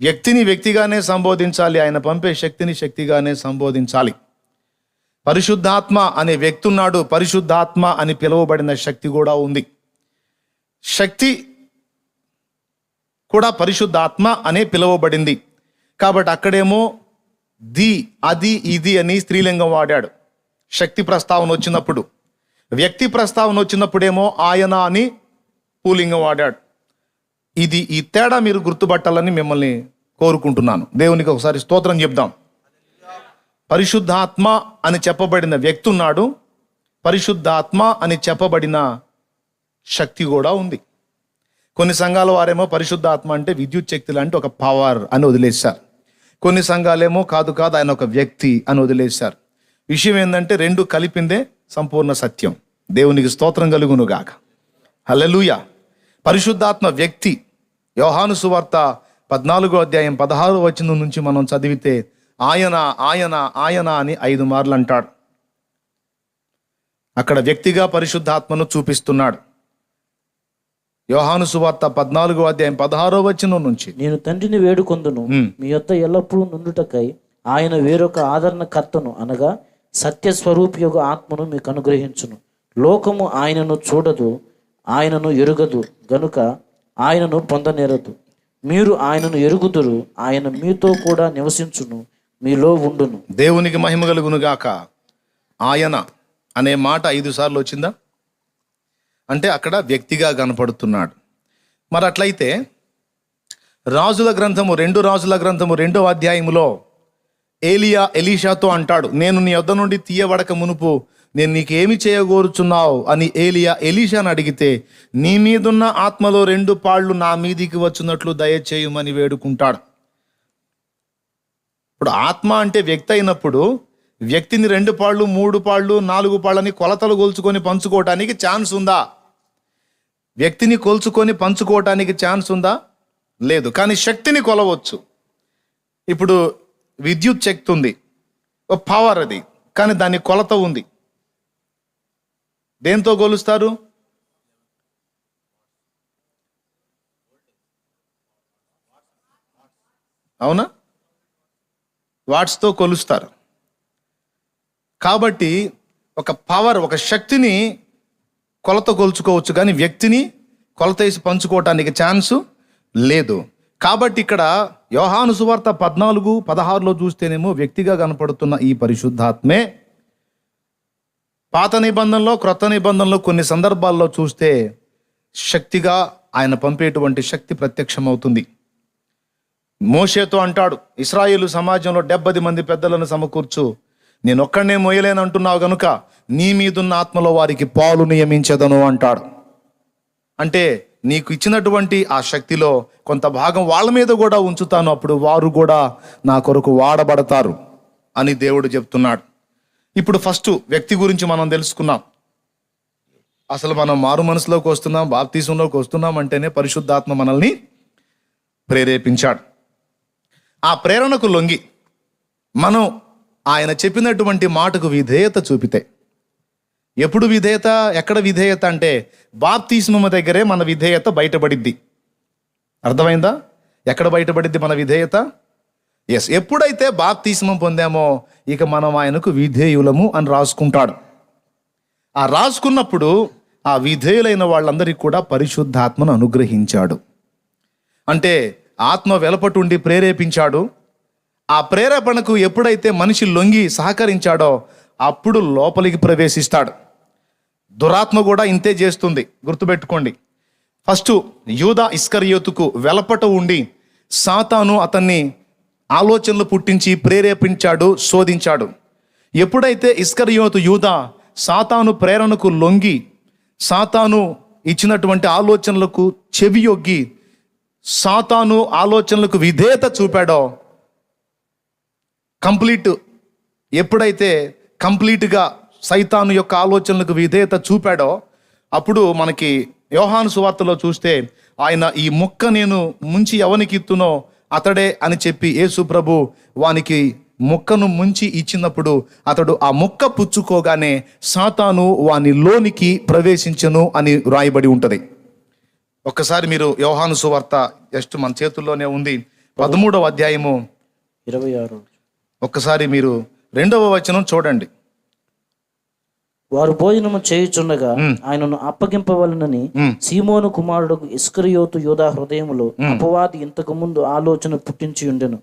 వ్యక్తిని వ్యక్తిగానే సంబోధించాలి, ఆయన పంపే శక్తిని శక్తిగానే సంబోధించాలి. పరిశుద్ధాత్మ అనే వ్యక్తి ఉన్నాడు, పరిశుద్ధాత్మ అని పిలువబడిన శక్తి కూడా ఉంది. శక్తి కూడా పరిశుద్ధాత్మ అనే పిలువబడింది. కాబట్టి అక్కడేమో అది ఇది అని స్త్రీలింగం వాడాడు శక్తి ప్రస్తావన వచ్చినప్పుడు. వ్యక్తి ప్రస్తావన వచ్చినప్పుడేమో ఆయన అని పుల్లింగం వాడాడు. ఈ తేడా మీరు గుర్తుపట్టాలని మిమ్మల్ని కోరుకుంటున్నాను. దేవునికి ఒకసారి స్తోత్రం చెప్దాం. పరిశుద్ధాత్మ అని చెప్పబడిన వ్యక్తి ఉన్నాడు, పరిశుద్ధాత్మ అని చెప్పబడిన శక్తి కూడా ఉంది. కొన్ని సంఘాల వారేమో పరిశుద్ధాత్మ అంటే విద్యుత్ శక్తి లాంటి ఒక పవర్ అని వదిలేశారు. కొన్ని సంఘాలేమో కాదు ఆయన ఒక వ్యక్తి అని వదిలేశారు. విషయం ఏంటంటే రెండు కలిపిందే సంపూర్ణ సత్యం. దేవునికి స్తోత్రం కలుగును గాక. హల్లెలూయా. పరిశుద్ధాత్మ వ్యక్తి. యోహాను సువార్త 14వ అధ్యాయం 16వ వచనం నుంచి మనం చదివితే ఆయన ఆయన ఆయన అని 5 మార్లు అంటాడు. అక్కడ వ్యక్తిగా పరిశుద్ధాత్మను చూపిస్తున్నాడు. యోహాను సువార్త 14వ అధ్యాయం 16వ వచనం నుంచి. నేను తండ్రిని వేడుకొందును, మీ యొద్ద ఎల్లప్పుడూ నుండుటకై ఆయన వేరొక ఆదరణకర్తను అనగా సత్యస్వరూపియగు ఆత్మను మీకు అనుగ్రహించును. లోకము ఆయనను చూడదు, ఆయనను ఎరుగదు గనుక ఆయనను పొందనేరదు. మీరు ఆయనను ఎరుగుదురు, ఆయన మీతో కూడా నివసించును, మీలో ఉండును. దేవునికి మహిమ కలుగును గాక. ఆయన అనే మాట 5 సార్లు వచ్చిందా? అంటే అక్కడ వ్యక్తిగా కనపడుతున్నాడు. మరి అట్లయితే రాజుల గ్రంథము 2 రాజుల గ్రంథము 2వ అధ్యాయములో ఎలీషాతో అంటాడు, నేను నీ యొద్ద నుండి తీయబడక మునుపు నేను నీకేమి చేయగోరుచున్నావు అని ఎలీషాను అడిగితే, నీ మీదున్న ఆత్మలో 2 పాళ్ళు నా మీదికి వచ్చినట్లు దయచేయమని వేడుకుంటాడు. ఇప్పుడు ఆత్మ అంటే వ్యక్తి అయినప్పుడు వ్యక్తిని 2 పాళ్ళు 3 పాళ్ళు 4 పాళ్ళని కొలతలు కొలుచుకొని పంచుకోవటానికి ఛాన్స్ ఉందా? వ్యక్తిని కొలుచుకొని పంచుకోవటానికి ఛాన్స్ ఉందా? లేదు. కానీ శక్తిని కొలవచ్చు. ఇప్పుడు విద్యుత్ శక్తి ఉంది, పవర్ అది, కానీ దాని కొలత ఉంది. దేంతో కొలుస్తారు? అవునా? వాట్స్తో కొలుస్తారు. కాబట్టి ఒక పవర్, ఒక శక్తిని కొలత కొలుచుకోవచ్చు, కానీ వ్యక్తిని కొలత వేసి పంచుకోవటానికి ఛాన్సు లేదు. కాబట్టి ఇక్కడ యోహాను సువార్త 14:16లో చూస్తేనేమో వ్యక్తిగా కనపడుతున్న ఈ పరిశుద్ధాత్మే పాత నిబంధనలో, క్రొత్త నిబంధనలో కొన్ని సందర్భాల్లో చూస్తే శక్తిగా ఆయన పంపేటువంటి శక్తి ప్రత్యక్షమవుతుంది. మోషేతో అంటాడు, ఇశ్రాయేలు సమాజంలో 70 మంది పెద్దలను సమకూర్చు, నేను ఒక్కడనే మోయలేను అంటున్నావు గనుక నీ మీదున్న ఆత్మలో వారికి పాలు నియమించదను అంటాడు. అంటే నీకు ఇచ్చినటువంటి ఆ శక్తిలో కొంత భాగం వాళ్ళ మీద కూడా ఉంచుతాను, అప్పుడు వారు కూడా నా కొరకు వాడబడతారు అని దేవుడు చెప్తున్నాడు. ఇప్పుడు ఫస్ట్ వ్యక్తి గురించి మనం తెలుసుకున్నాం. అసలు మనం మారు మనసులోకి వస్తున్నాం, బాప్తీసంలోకి వస్తున్నాం అంటేనే పరిశుద్ధాత్మ మనల్ని ప్రేరేపించాడు. ఆ ప్రేరణకు లొంగి మనం ఆయన చెప్పినటువంటి మాటకు విధేయత చూపితే, ఎప్పుడు విధేయత, ఎక్కడ విధేయత అంటే బాప్తిస్మము దగ్గరే మన విధేయత బయటపడిద్ది. అర్థమైందా? ఎక్కడ బయటపడిద్ది మన విధేయత? ఎస్, ఎప్పుడైతే బాప్తిస్మం పొందామో ఇక మనం ఆయనకు విధేయులము అని రాసుకుంటాడు. ఆ రాసుకున్నప్పుడు ఆ విధేయులైన వాళ్ళందరికీ కూడా పరిశుద్ధాత్మను అనుగ్రహించాడు. అంటే ఆత్మ వెలపటుండి ప్రేరేపించాడు. ఆ ప్రేరేపణకు ఎప్పుడైతే మనిషి లొంగి సహకరించాడో అప్పుడు లోపలికి ప్రవేశిస్తాడు. దురాత్మ కూడా ఇంతే చేస్తుంది, గుర్తుపెట్టుకోండి. ఫస్ట్ యూదా ఇస్కరియోతుకు వెలపట ఉండి సాతాను అతన్ని ఆలోచనలు పుట్టించి ప్రేరేపించాడు, శోధించాడు. ఎప్పుడైతే ఇస్కరియోతు యూదా సాతాను ప్రేరణకు లొంగి సాతాను ఇచ్చినటువంటి ఆలోచనలకు చెవియొగ్గి సాతాను ఆలోచనలకు విధేయత చూపాడో, ఎప్పుడైతే కంప్లీట్గా సైతాను యొక్క ఆలోచనలకు విధేయత చూపాడో అప్పుడు మనకి యోహాను సువార్తలో చూస్తే ఆయన ఈ మొక్క నేను ముంచి ఎవనికి ఇత్తునో అతడే అని చెప్పి యేసు ప్రభు వానికి మొక్కను ముంచి ఇచ్చినప్పుడు అతడు ఆ మొక్క పుచ్చుకోగానే సాతాను వాని లోనికి ప్రవేశించను అని రాయబడి ఉంటుంది. ఒక్కసారి మీరు యోహాను సువార్త జస్ట్ మన చేతుల్లోనే ఉంది, 13వ అధ్యాయము 26. ఒక్కసారి మీరు 2వ వచనం చూడండి. వారు భోజనము చేయుచుండగా ఆయనను అప్పగింపవలనని సీమోను కుమారుడు ఇస్కరియోతు యూదా హృదయములో అపవాది ఇంతకు ముందు ఆలోచన పుట్టించి ఉండెను.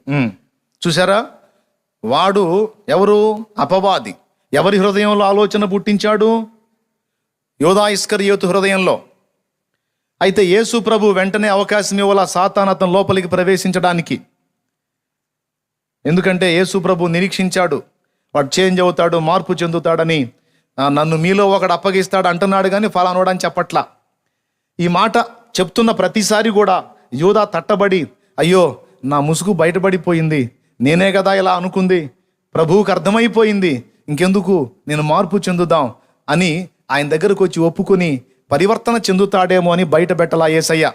చూసారా? వాడు ఎవరు? అపవాది. ఎవరి హృదయంలో ఆలోచన పుట్టించాడు? యూదా ఇస్కరియోతు హృదయంలో. అయితే యేసు ప్రభు వెంటనే అవకాశం ఇవ్వాల సాతాను అతని లోపలికి ప్రవేశించడానికి. ఎందుకంటే యేసు ప్రభు నిరీక్షించాడు, వాడు చేంజ్ అవుతాడు, మార్పు చెందుతాడని, నన్ను మీలో ఒకడు అప్పగిస్తాడు అంటున్నాడు, కానీ ఫలానోడని చెప్పట్లా. ఈ మాట చెప్తున్న ప్రతిసారి కూడా యూదా తట్టబడి, అయ్యో నా ముసుగు బయటపడిపోయింది, నేనే కదా ఇలా అనుకుంది, ప్రభువుకు అర్థమైపోయింది, ఇంకెందుకు నేను మార్పు చెందుదాం అని ఆయన దగ్గరకు వచ్చి ఒప్పుకొని పరివర్తన చెందుతాడేమో అని బయట పెట్టలా యేసయ్య.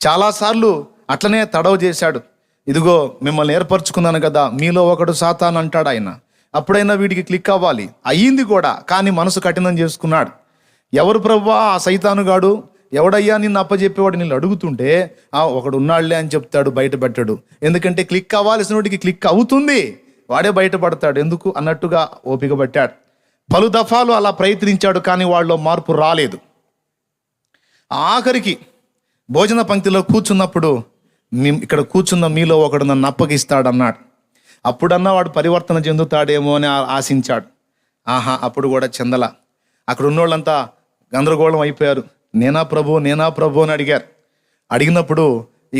చాలాసార్లు అట్లనే తడవ చేశాడు. ఇదిగో మిమ్మల్ని ఏర్పరచుకున్నాను కదా, మీలో ఒకడు సాతాను అంటాడు ఆయన, అప్పుడైనా వీడికి క్లిక్ అవ్వాలి. అయ్యింది కూడా, కానీ మనసు కఠినం చేసుకున్నాడు. ఎవరు ప్రభువా ఆ సైతానుగాడు? ఎవడయ్యా నిన్ను అప్పచెప్పేవాడు నిన్ను అడుగుతుంటే ఒకడు ఉన్నాళ్లే అని చెప్తాడు, బయట పెట్టాడు. ఎందుకంటే క్లిక్ అవ్వాల్సిన వాడికి క్లిక్ అవుతుంది, వాడే బయటపడతాడు ఎందుకు అన్నట్టుగా ఓపిక పట్టాడు. పలు దఫాలు అలా ప్రయత్నించాడు, కానీ వాళ్ళలో మార్పు రాలేదు. ఆఖరికి భోజన పంక్తిలో కూర్చున్నప్పుడు ఇక్కడ కూర్చున్న మీలో ఒకడు నన్ను అప్పగిస్తాడు అన్నాడు. అప్పుడన్నా వాడు పరివర్తన చెందుతాడేమో అని ఆశించాడు. అప్పుడు కూడా చెందల. అక్కడ ఉన్నోళ్ళంతా గందరగోళం అయిపోయారు. నేనా ప్రభు అని అడిగారు. అడిగినప్పుడు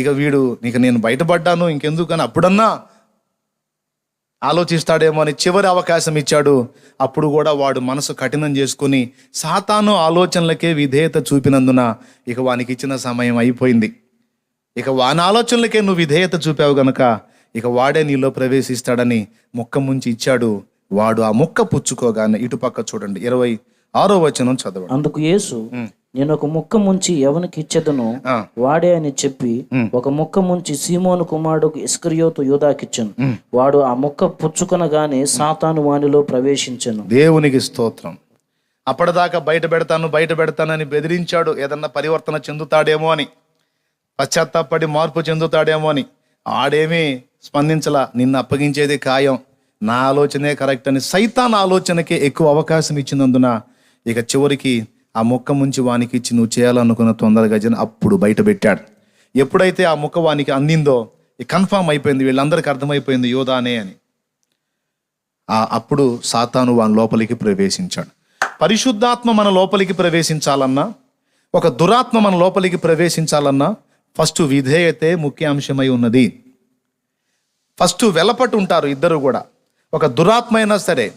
ఇక నేను బయటపడ్డాను ఇంకెందుకు అని అప్పుడన్నా ఆలోచిస్తాడేమో అని చివరి అవకాశం ఇచ్చాడు. అప్పుడు కూడా వాడు మనసు కఠినం చేసుకుని సాతాను ఆలోచనలకే విధేయత చూపినందున ఇక వానికి ఇచ్చిన సమయం అయిపోయింది. ఇక వాని ఆలోచనలకే నువ్వు విధేయత చూపావు గనక ఇక వాడే నీలో ప్రవేశిస్తాడని ముక్క ముంచి ఇచ్చాడు. వాడు ఆ ముక్క పుచ్చుకోగానే ఇటుపక్క చూడండి 26వ వచనం చదవండి. అందుకు యేసు, నేను ఒక ముక్క ముంచి ఎవనికి ఇచ్చేదను వాడే అని చెప్పి ఒక ముక్క ముంచి సీమోను కుమారుడు ఇస్కరియోతు యూదాకిచ్చాను. వాడు ఆ ముక్క పుచ్చుకొనగానే సాతాను వానిలో ప్రవేశించెను. దేవునికి స్తోత్రం. అప్పటిదాకా బయట పెడతానని బెదిరించాడు, ఏదన్నా పరివర్తన చెందుతాడేమో అని, పశ్చాత్తాపడి మార్పు చెందుతాడేమో అని. ఆడేమీ స్పందించలా. నిన్ను అప్పగించేది ఖాయం, నా ఆలోచనే కరెక్ట్ అని సైతాన్ ఆలోచనకే ఎక్కువ అవకాశం ఇచ్చినందున ఇక చివరికి ఆ ముక్క ముంచి వానికి ఇచ్చి నువ్వు చేయాలనుకున్న తొందరగా అప్పుడు బయట పెట్టాడు. ఎప్పుడైతే ఆ ముక్క వానికి అందిందో కన్ఫామ్ అయిపోయింది, వీళ్ళందరికీ అర్థమైపోయింది యోధానే అని. అప్పుడు సాతాను వాని లోపలికి ప్రవేశించాడు. పరిశుద్ధాత్మ మన లోపలికి ప్రవేశించాలన్నా, ఒక దురాత్మ మన లోపలికి ప్రవేశించాలన్నా ఫస్ట్ విధేయతే ముఖ్య అంశమై ఉన్నది. ఫస్ట్ వెలపట్టు ఉంటారు ఇద్దరు కూడా. ఒక దురాత్మ అయినా సరే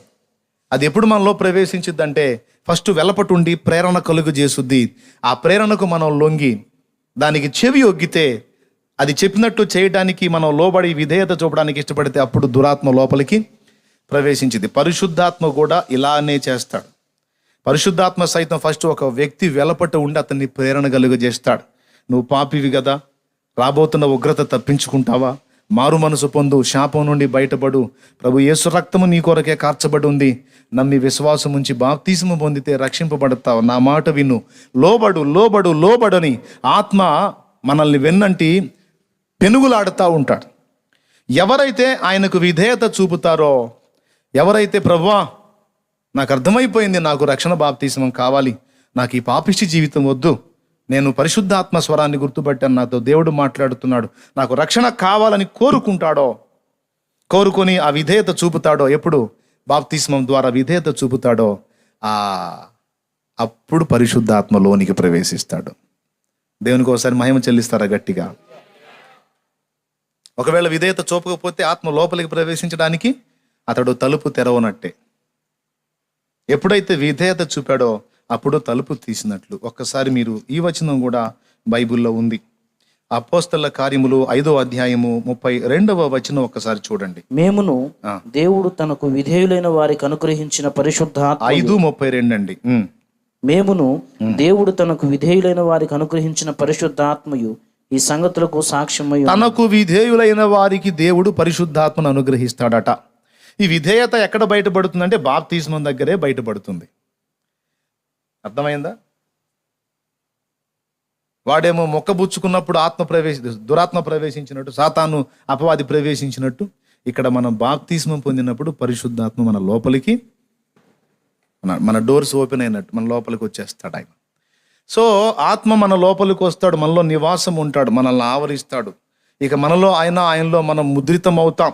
అది ఎప్పుడు మనలో ప్రవేశించిద్దంటే ఫస్ట్ వెలపట్టు ఉండి ప్రేరణ కలుగు చేసుద్ది. ఆ ప్రేరణకు మనం లొంగి దానికి చెవి ఒగ్గితే, అది చెప్పినట్టు చేయడానికి మనం లోబడి విధేయత చూపడానికి ఇష్టపడితే అప్పుడు దురాత్మ లోపలికి ప్రవేశించింది. పరిశుద్ధాత్మ కూడా ఇలానే చేస్తాడు. పరిశుద్ధాత్మ సైతం ఫస్ట్ ఒక వ్యక్తి వెలపట్టు ఉండి అతన్ని ప్రేరణ కలుగజేస్తాడు. నువ్వు పాపివి కదా, రాబోతున్న ఉగ్రత తప్పించుకుంటావా, మారు మనసు పొందు, శాపం నుండి బయటపడు, ప్రభు యేసు రక్తము నీ కొరకే కార్చబడి ఉంది, నమ్మి విశ్వాసం ఉంచి బాప్తిసము పొందితే రక్షింపబడతావు, నా మాట విను, లోబడని ఆత్మ మనల్ని వెన్నంటి పెనుగులాడుతూ ఉంటాడు. ఎవరైతే ఆయనకు విధేయత చూపుతారో, ఎవరైతే ప్రభువా నాకు అర్థమైపోయింది, నాకు రక్షణ బాప్తిసమం కావాలి, నాకు ఈ పాపిష్టి జీవితం వద్దు, నేను పరిశుద్ధాత్మ స్వరాన్ని గుర్తుపట్టాను, నాతో దేవుడు మాట్లాడుతున్నాడు, నాకు రక్షణ కావాలని కోరుకొని ఆ విధేయత చూపుతాడో, ఎప్పుడు బాప్తిస్మం ద్వారా విధేయత చూపుతాడో అప్పుడు పరిశుద్ధాత్మలోనికి ప్రవేశిస్తాడు. దేవునికి ఒకసారి మహిమ చెల్లిస్తారా గట్టిగా? ఒకవేళ విధేయత చూపకపోతే ఆత్మ లోపలికి ప్రవేశించడానికి అతడు తలుపు తెరవనట్టే. ఎప్పుడైతే విధేయత చూపాడో అప్పుడు తలుపు తీసినట్లు. ఒక్కసారి మీరు ఈ వచనం కూడా బైబిల్లో ఉంది. అపోస్తల కార్యములు 5వ అధ్యాయము 32వ వచనం ఒక్కసారి చూడండి. మేమును దేవుడు తనకు విధేయులైన వారికి అనుగ్రహించిన పరిశుద్ధాత్మ 5:32 అండి. మేమును దేవుడు తనకు విధేయులైన వారికి అనుగ్రహించిన పరిశుద్ధాత్మయు ఈ సంగతులకు సాక్ష్యమై, తనకు విధేయులైన వారికి దేవుడు పరిశుద్ధాత్మను అనుగ్రహిస్తాడట. ఈ విధేయత ఎక్కడ బయటపడుతుందంటే బాప్తిస్మం దగ్గరే బయటపడుతుంది. అర్థమైందా? వాడేమో మొక్కబుచ్చుకున్నప్పుడు దురాత్మ ప్రవేశించినట్టు, సాతాను అపవాది ప్రవేశించినట్టు, ఇక్కడ మనం బాప్తిస్మం పొందినప్పుడు పరిశుద్ధాత్మ మన లోపలికి, మన డోర్స్ ఓపెన్ అయినట్టు మన లోపలికి వచ్చేస్తాడు ఆయన. సో ఆత్మ మన లోపలికి వస్తాడు, మనలో నివాసం ఉంటాడు, మనల్ని ఆవరిస్తాడు. ఇక మనలో ఆయనలో మనం ముద్రితం అవుతాం.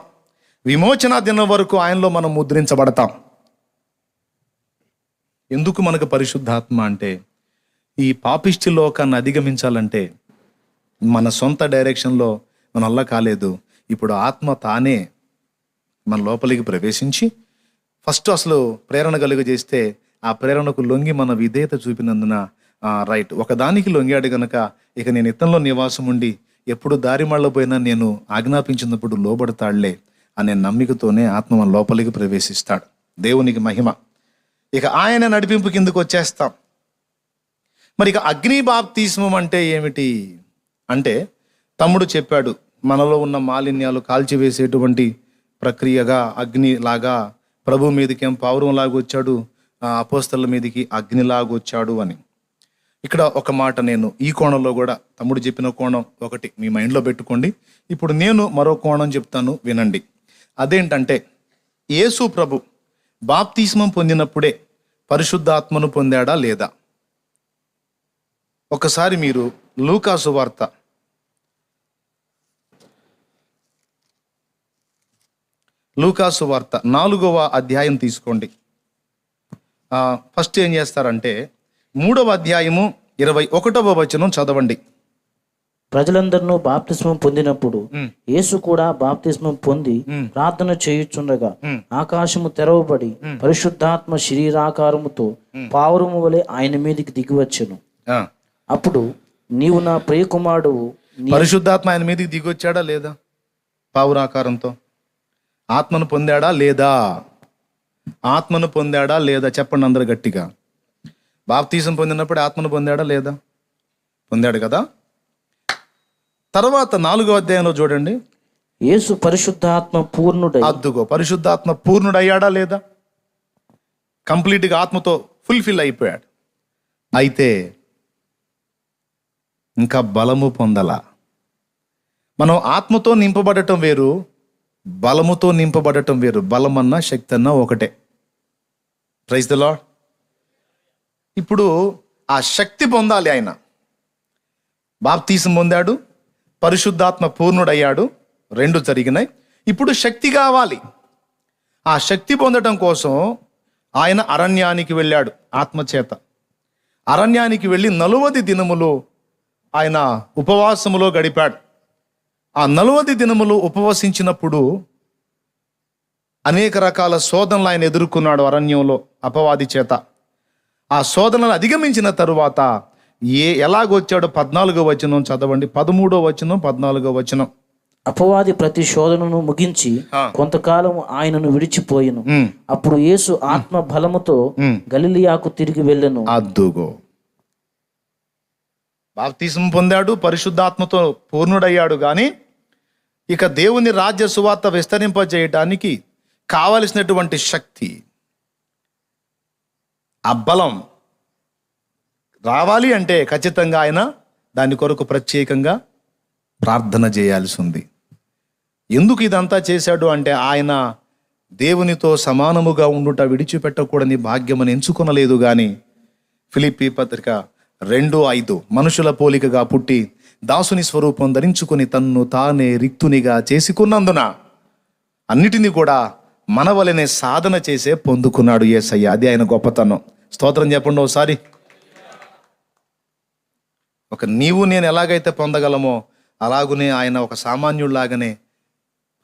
విమోచన దినం వరకు ఆయనలో మనం ముద్రించబడతాం. ఎందుకు మనకు పరిశుద్ధాత్మ అంటే, ఈ పాపిష్టి లోకాన్ని అధిగమించాలంటే మన సొంత డైరెక్షన్లో మన వల్ల కాలేదు. ఇప్పుడు ఆత్మ తానే మన లోపలికి ప్రవేశించి ఫస్ట్ అసలు ప్రేరణ కలుగజేస్తే ఆ ప్రేరణకు లొంగి మన విధేయత చూపినందున రైట్ ఒకదానికి లొంగాడు గనక ఇక నేను ఇతనిలో నివాసం ఉండి ఎప్పుడు దారి మళ్ళపోయినా నేను ఆజ్ఞాపించినప్పుడు లోబడతాడులే అనే నమ్మికతోనే ఆత్మ మన లోపలికి ప్రవేశిస్తాడు. దేవునికి మహిమ. ఇక ఆయన నడిపింపు కిందకు వచ్చేస్తాం. మరి ఇక అగ్ని బాప్తిస్మం అంటే ఏమిటి అంటే, తమ్ముడు చెప్పాడు, మనలో ఉన్న మాలిన్యాలు కాల్చివేసేటువంటి ప్రక్రియగా అగ్నిలాగా ప్రభు మీదకి పావురం లాగా వచ్చాడు, అపోస్తల మీదకి అగ్నిలాగా వచ్చాడు అని. ఇక్కడ ఒక మాట నేను ఈ కోణంలో కూడా తమ్ముడు చెప్పిన కోణం ఒకటి మీ మైండ్లో పెట్టుకోండి. ఇప్పుడు నేను మరో కోణం చెప్తాను, వినండి. అదేంటంటే యేసు ప్రభు బాప్తిస్మం పొందినప్పుడే పరిశుద్ధాత్మను పొందాడా లేదా? ఒకసారి మీరు లూకాసు వార్త 4వ అధ్యాయం తీసుకోండి. ఫస్ట్ ఏం చేస్తారంటే 3వ అధ్యాయము 21వ వచనం చదవండి. ప్రజలందరినూ బాప్తిస్మం పొందినప్పుడు యేసు కూడా బాప్తిస్మం పొంది ప్రార్థన చేయుచుండగా ఆకాశము తెరవబడి పరిశుద్ధాత్మ శరీరాకారముతో పావురము వలె ఆయన మీదకి దిగివచ్చెను. అప్పుడు నీవు నా ప్రియకుమారుడు. పరిశుద్ధాత్మ ఆయన మీదకి దిగొచ్చాడా లేదా? పావురాకారంతో ఆత్మను పొందాడా లేదా? ఆత్మను పొందాడా లేదా? చెప్పండి అందరు గట్టిగా. బాప్తీసం పొందినప్పుడు ఆత్మను పొందాడా లేదా? పొందాడు కదా. తర్వాత 4వ అధ్యాయంలో చూడండి, యేసు పరిశుద్ధాత్మ పూర్ణుడై. అద్దుగో, పరిశుద్ధాత్మ పూర్ణుడయ్యాడా లేదా? కంప్లీట్గా ఆత్మతో ఫుల్ఫిల్ అయిపోయాడు. అయితే ఇంకా బలము పొందలా. మనం ఆత్మతో నింపబడటం వేరు, బలముతో నింపబడటం వేరు. బలమన్నా శక్తి అన్నా ఒకటే. Praise the lord. ఇప్పుడు ఆ శక్తి పొందాలి. ఆయన బాప్తీసం పొందాడు, పరిశుద్ధాత్మ పూర్ణుడయ్యాడు, 2 జరిగినాయి. ఇప్పుడు శక్తి కావాలి. ఆ శక్తి పొందడం కోసం ఆయన అరణ్యానికి వెళ్ళాడు. ఆత్మచేత అరణ్యానికి వెళ్ళి 40 దినములు ఆయన ఉపవాసములో గడిపాడు. ఆ 40 దినములు ఉపవసించినప్పుడు అనేక రకాల శోధనలు ఆయన ఎదుర్కొన్నాడు అరణ్యంలో అపవాది చేత. ఆ శోధనలు అధిగమించిన తరువాత ఎలాగొచ్చాడో 14వ వచనం చదవండి. 13వ వచనం, 14వ వచనం. అపవాది ప్రతి శోధనను ముగించి కొంతకాలం ఆయనను విడిచిపోయెను. అప్పుడు యేసు ఆత్మ బలముతో గలిలియాకు తిరిగి వెళ్ళెను. అద్దుగో, బాప్తిసం పొందాడు, పరిశుద్ధాత్మతో పూర్ణుడయ్యాడు. కానీ ఇక దేవుని రాజ్య సువార్త విస్తరింపజేయడానికి కావలసినటువంటి శక్తి, ఆ బలం రావాలి అంటే ఖచ్చితంగా ఆయన దాని కొరకు ప్రత్యేకంగా ప్రార్థన చేయాల్సి ఉంది. ఎందుకు ఇదంతా చేశాడు అంటే ఆయన దేవునితో సమానముగా ఉండుట విడిచిపెట్టకూడని భాగ్యమని ఎంచుకొనలేదు. కానీ ఫిలిప్పీ పత్రిక 2:5 మనుషుల పోలికగా పుట్టి దాసుని స్వరూపం ధరించుకొని తన్ను తానే రిక్తునిగా చేసుకున్నందున అన్నిటినీ కూడా మనవలనే సాధన చేసే పొందుకున్నాడు యేసయ్య. అది ఆయన గొప్పతనం. స్తోత్రం చెప్పండి ఒకసారి. ఒక నీవు నేను ఎలాగైతే పొందగలమో అలాగునే ఆయన ఒక సామాన్యుడిలాగానే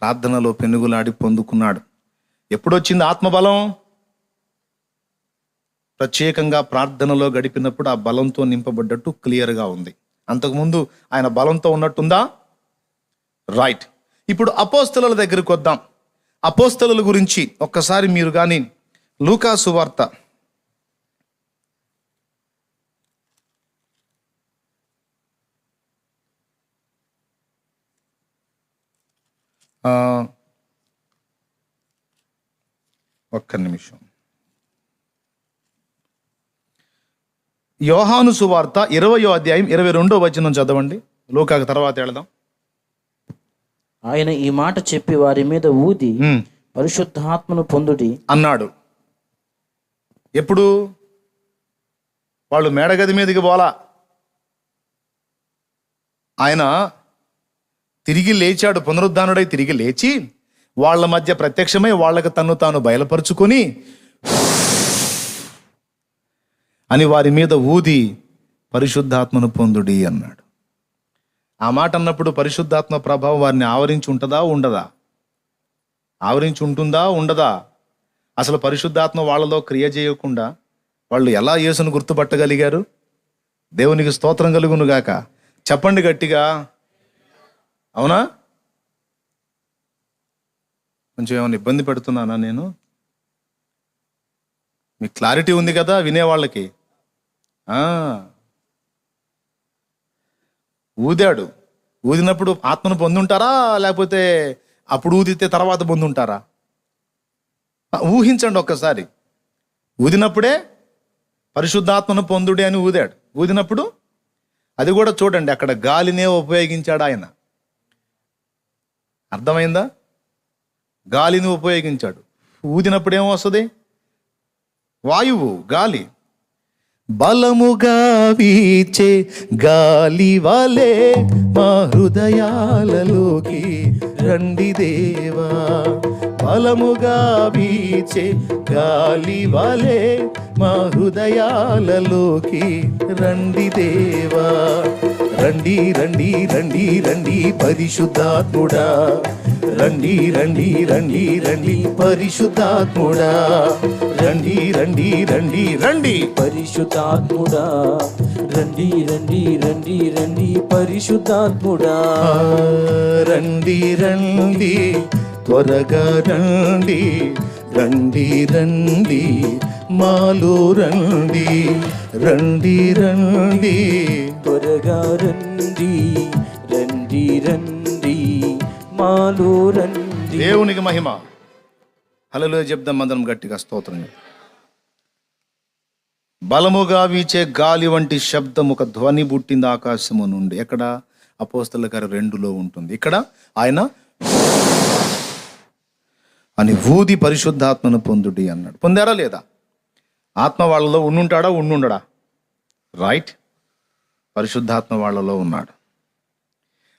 ప్రార్థనలో పెనుగులాడి పొందుకున్నాడు. ఎప్పుడొచ్చింది ఆత్మబలం? ప్రత్యేకంగా ప్రార్థనలో గడిపినప్పుడు ఆ బలంతో నింపబడ్డట్టు క్లియర్గా ఉంది. అంతకుముందు ఆయన బలంతో ఉన్నట్టుందా? రైట్. ఇప్పుడు అపోస్తలుల దగ్గరికి వద్దాం. అపోస్తలుల గురించి ఒక్కసారి మీరు కానీ లూకాసు వార్త 1 నిమిషం. యోహాను సువార్త 20వ అధ్యాయం 22వ వచనం చదవండి. లూకాకు తర్వాత వెళదాం. ఆయన ఈ మాట చెప్పి వారి మీద ఊది పరిశుద్ధాత్మను పొందుడి అన్నాడు. ఎప్పుడు? వాళ్ళు మేడగది మీదకి పోలా. ఆయన తిరిగి లేచాడు, పునరుద్ధానుడై తిరిగి లేచి వాళ్ళ మధ్య ప్రత్యక్షమై వాళ్ళకి తన్ను తాను బయలుపరుచుకొని అని వారి మీద ఊది పరిశుద్ధాత్మను పొందుడి అన్నాడు. ఆ మాట అన్నప్పుడు పరిశుద్ధాత్మ ప్రభావం వారిని ఆవరించి ఉంటుందా ఉండదా? ఆవరించి ఉంటుందా ఉండదా? అసలు పరిశుద్ధాత్మ వాళ్ళలో క్రియ చేయకుండా వాళ్ళు ఎలా యేసును గుర్తుపట్టగలిగారు? దేవునికి స్తోత్రం కలుగును గాక. చెప్పండి గట్టిగా. అవునా? కొంచెం ఏమైనా ఇబ్బంది పెడుతున్నానా నేను? మీకు క్లారిటీ ఉంది కదా వినేవాళ్ళకి? ఊదాడు. ఊదినప్పుడు ఆత్మను పొందుంటారా లేకపోతే అప్పుడు ఊదితే తర్వాత పొందుంటారా? ఊహించండి ఒక్కసారి. ఊదినప్పుడే పరిశుద్ధాత్మను పొందుడి అని ఊదాడు. ఊదినప్పుడు అది కూడా చూడండి, అక్కడ గాలినే ఉపయోగించాడు ఆయన. అర్థమైందా? గాలిని ఉపయోగించాడు. ఊదినప్పుడు ఏమొస్తుంది? వాయువు, గాలి. బలముగా వీచే గాలి వలే మా హృదయాలలోకి రండి దేవా. బలముగా వీచే గాలి వలే మా హృదయాలలోకి రండి దేవా. రండి రండి రండి రండి పరిశుద్ధాత్ముడా, రండి రండి రండి రండి పరిశుద్ధాత్ముడా, రండి రండి రండి రండి పరిశుద్ధాత్ముడా, రండి రండి రండి రండి పరిశుద్ధాత్ముడా. రండి రండి త్వరగా రండి, రండి రండి మాలో రండి, రండి రండి త్వరగా రండి, రండి రండి మాలో రండి. దేవునికి మహిమ. హల్లెలూయా చెప్దాం అందరం గట్టిగా, స్తోత్రం. బలముగా వీచే గాలి వంటి శబ్దం, ఒక ధ్వని పుట్టింది ఆకాశము నుండి. ఎక్కడ? అపోస్తలుల కార్యం 2లో ఉంటుంది. ఇక్కడ ఆయన అని ఊది పరిశుద్ధాత్మను పొందుడి అన్నాడు. పొందారా లేదా? ఆత్మ వాళ్ళలో ఉండుంటాడా? ఉండుండడా? రైట్, పరిశుద్ధాత్మ వాళ్ళలో ఉన్నాడు.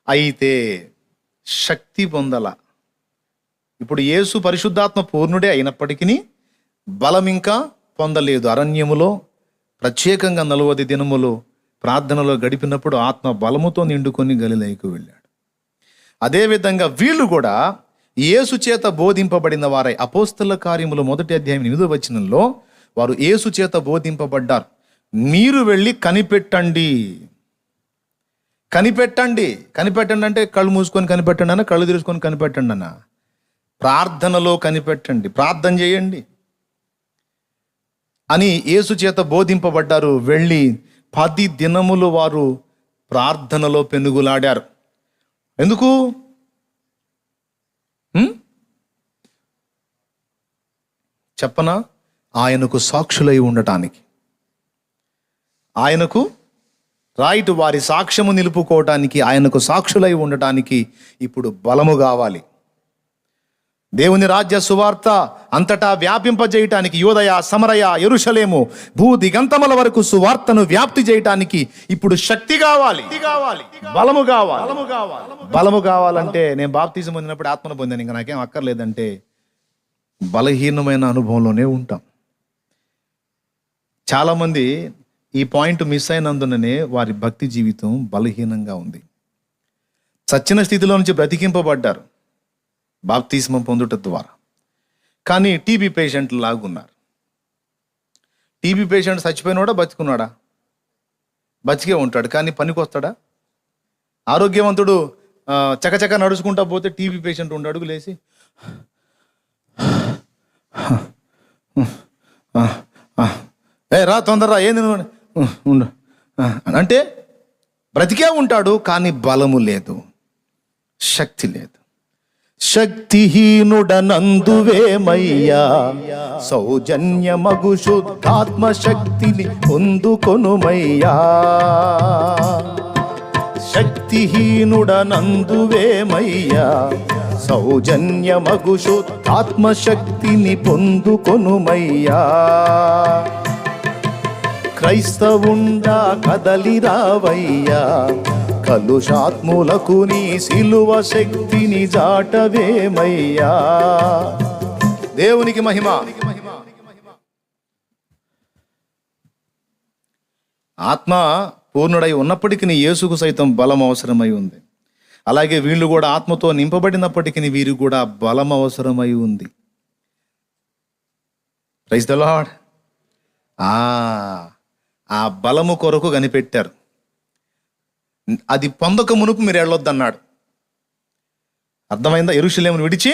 అయితే శక్తి పొందల. ఇప్పుడు యేసు పరిశుద్ధాత్మ పూర్ణుడే అయినప్పటికీ బలం ఇంకా పొందలేదు. అరణ్యములో ప్రత్యేకంగా 40 దినములు ప్రార్థనలో గడిపినప్పుడు ఆత్మ బలముతో నిండుకొని గలిలయకు వెళ్ళాడు. అదేవిధంగా వీళ్ళు కూడా యేసు చేత బోధింపబడిన వారై, అపోస్తలుల కార్యములు 1వ అధ్యాయం 8వ వచనంలో వారు యేసు చేత బోధింపబడ్డారు. మీరు వెళ్ళి కనిపెట్టండి. కనిపెట్టండి, కనిపెట్టండి అంటే కళ్ళు మూసుకొని కనిపెట్టండి అన్న, కళ్ళు తెరుచుకొని కనిపెట్టండి అన్న. ప్రార్థనలో కనిపెట్టండి, ప్రార్థన చేయండి అని యేసు చేత బోధింపబడ్డారు. వెళ్ళి 10 దినములు వారు ప్రార్థనలో పెనుగులాడారు. ఎందుకు? చెప్పనా? ఆయనకు సాక్షులై ఉండటానికి. ఆయనకు రైట్, వారి సాక్ష్యము నిలుపుకోవటానికి, ఆయనకు సాక్షులై ఉండటానికి ఇప్పుడు బలము కావాలి. దేవుని రాజ్య సువార్త అంతటా వ్యాపింపజేయటానికి, యూదయ, సమరయ, యెరూషలేము, భూదిగంతముల వరకు సువార్తను వ్యాప్తి చేయటానికి ఇప్పుడు శక్తి కావాలి, బలము కావాలి. బలము కావాలంటే, నేను బాప్తిజం పొందినప్పుడు ఆత్మను పొందాను, ఇంకా నాకేం అక్కర్లేదంటే బలహీనమైన అనుభవంలోనే ఉంటాం. చాలామంది ఈ పాయింట్ మిస్ అయినందుననే వారి భక్తి జీవితం బలహీనంగా ఉంది. చచ్చిన స్థితిలో నుంచి బ్రతికింపబడ్డారు బాప్తిస్మం పొందుట ద్వారా, కానీ టీబీ పేషెంట్లు లాగున్నారు. TB patient చచ్చిపోయినాడా బతికున్నాడా? బతికే ఉంటాడు, కానీ పనికి వస్తాడా? ఆరోగ్యవంతుడు చకచక నడుచుకుంటా పోతే టీబీ పేషెంట్ ఉండి అడుగు లేసి రా తొందరరా, ఏంది ఉండు అంటే బ్రతికే ఉంటాడు, కానీ బలము లేదు, శక్తి లేదు. శక్తిహీనుడనందువేమయ్యా, సౌజన్యమగు శుద్ధాత్మ శక్తిని పొందుకొనుమయ్యా. శక్తిహీనుడనందువేమయ్యా, సౌజన్యమగు శుద్ధాత్మ శక్తిని పొందుకొనుమయ్యా. క్రైస్తవుండా కదలిరావయ్యా, కలుషాత్ములకు నీ సిలువ శక్తిని జాటవేమయ్యా. దేవునికి మహిమ. ఆత్మ పూర్ణుడై ఉన్నప్పటికీ యేసుకు సైతం బలం అవసరమై ఉంది. అలాగే వీళ్ళు కూడా ఆత్మతో నింపబడినప్పటికీ వీరు కూడా బలం అవసరమై ఉంది. Praise the lord. ఆ బలము కొరకు కనిపెట్టారు. అది పొందక మునుపు మీరు వెళ్ళొద్దన్నాడు. అర్థమైందా? యెరూషలేమును విడిచి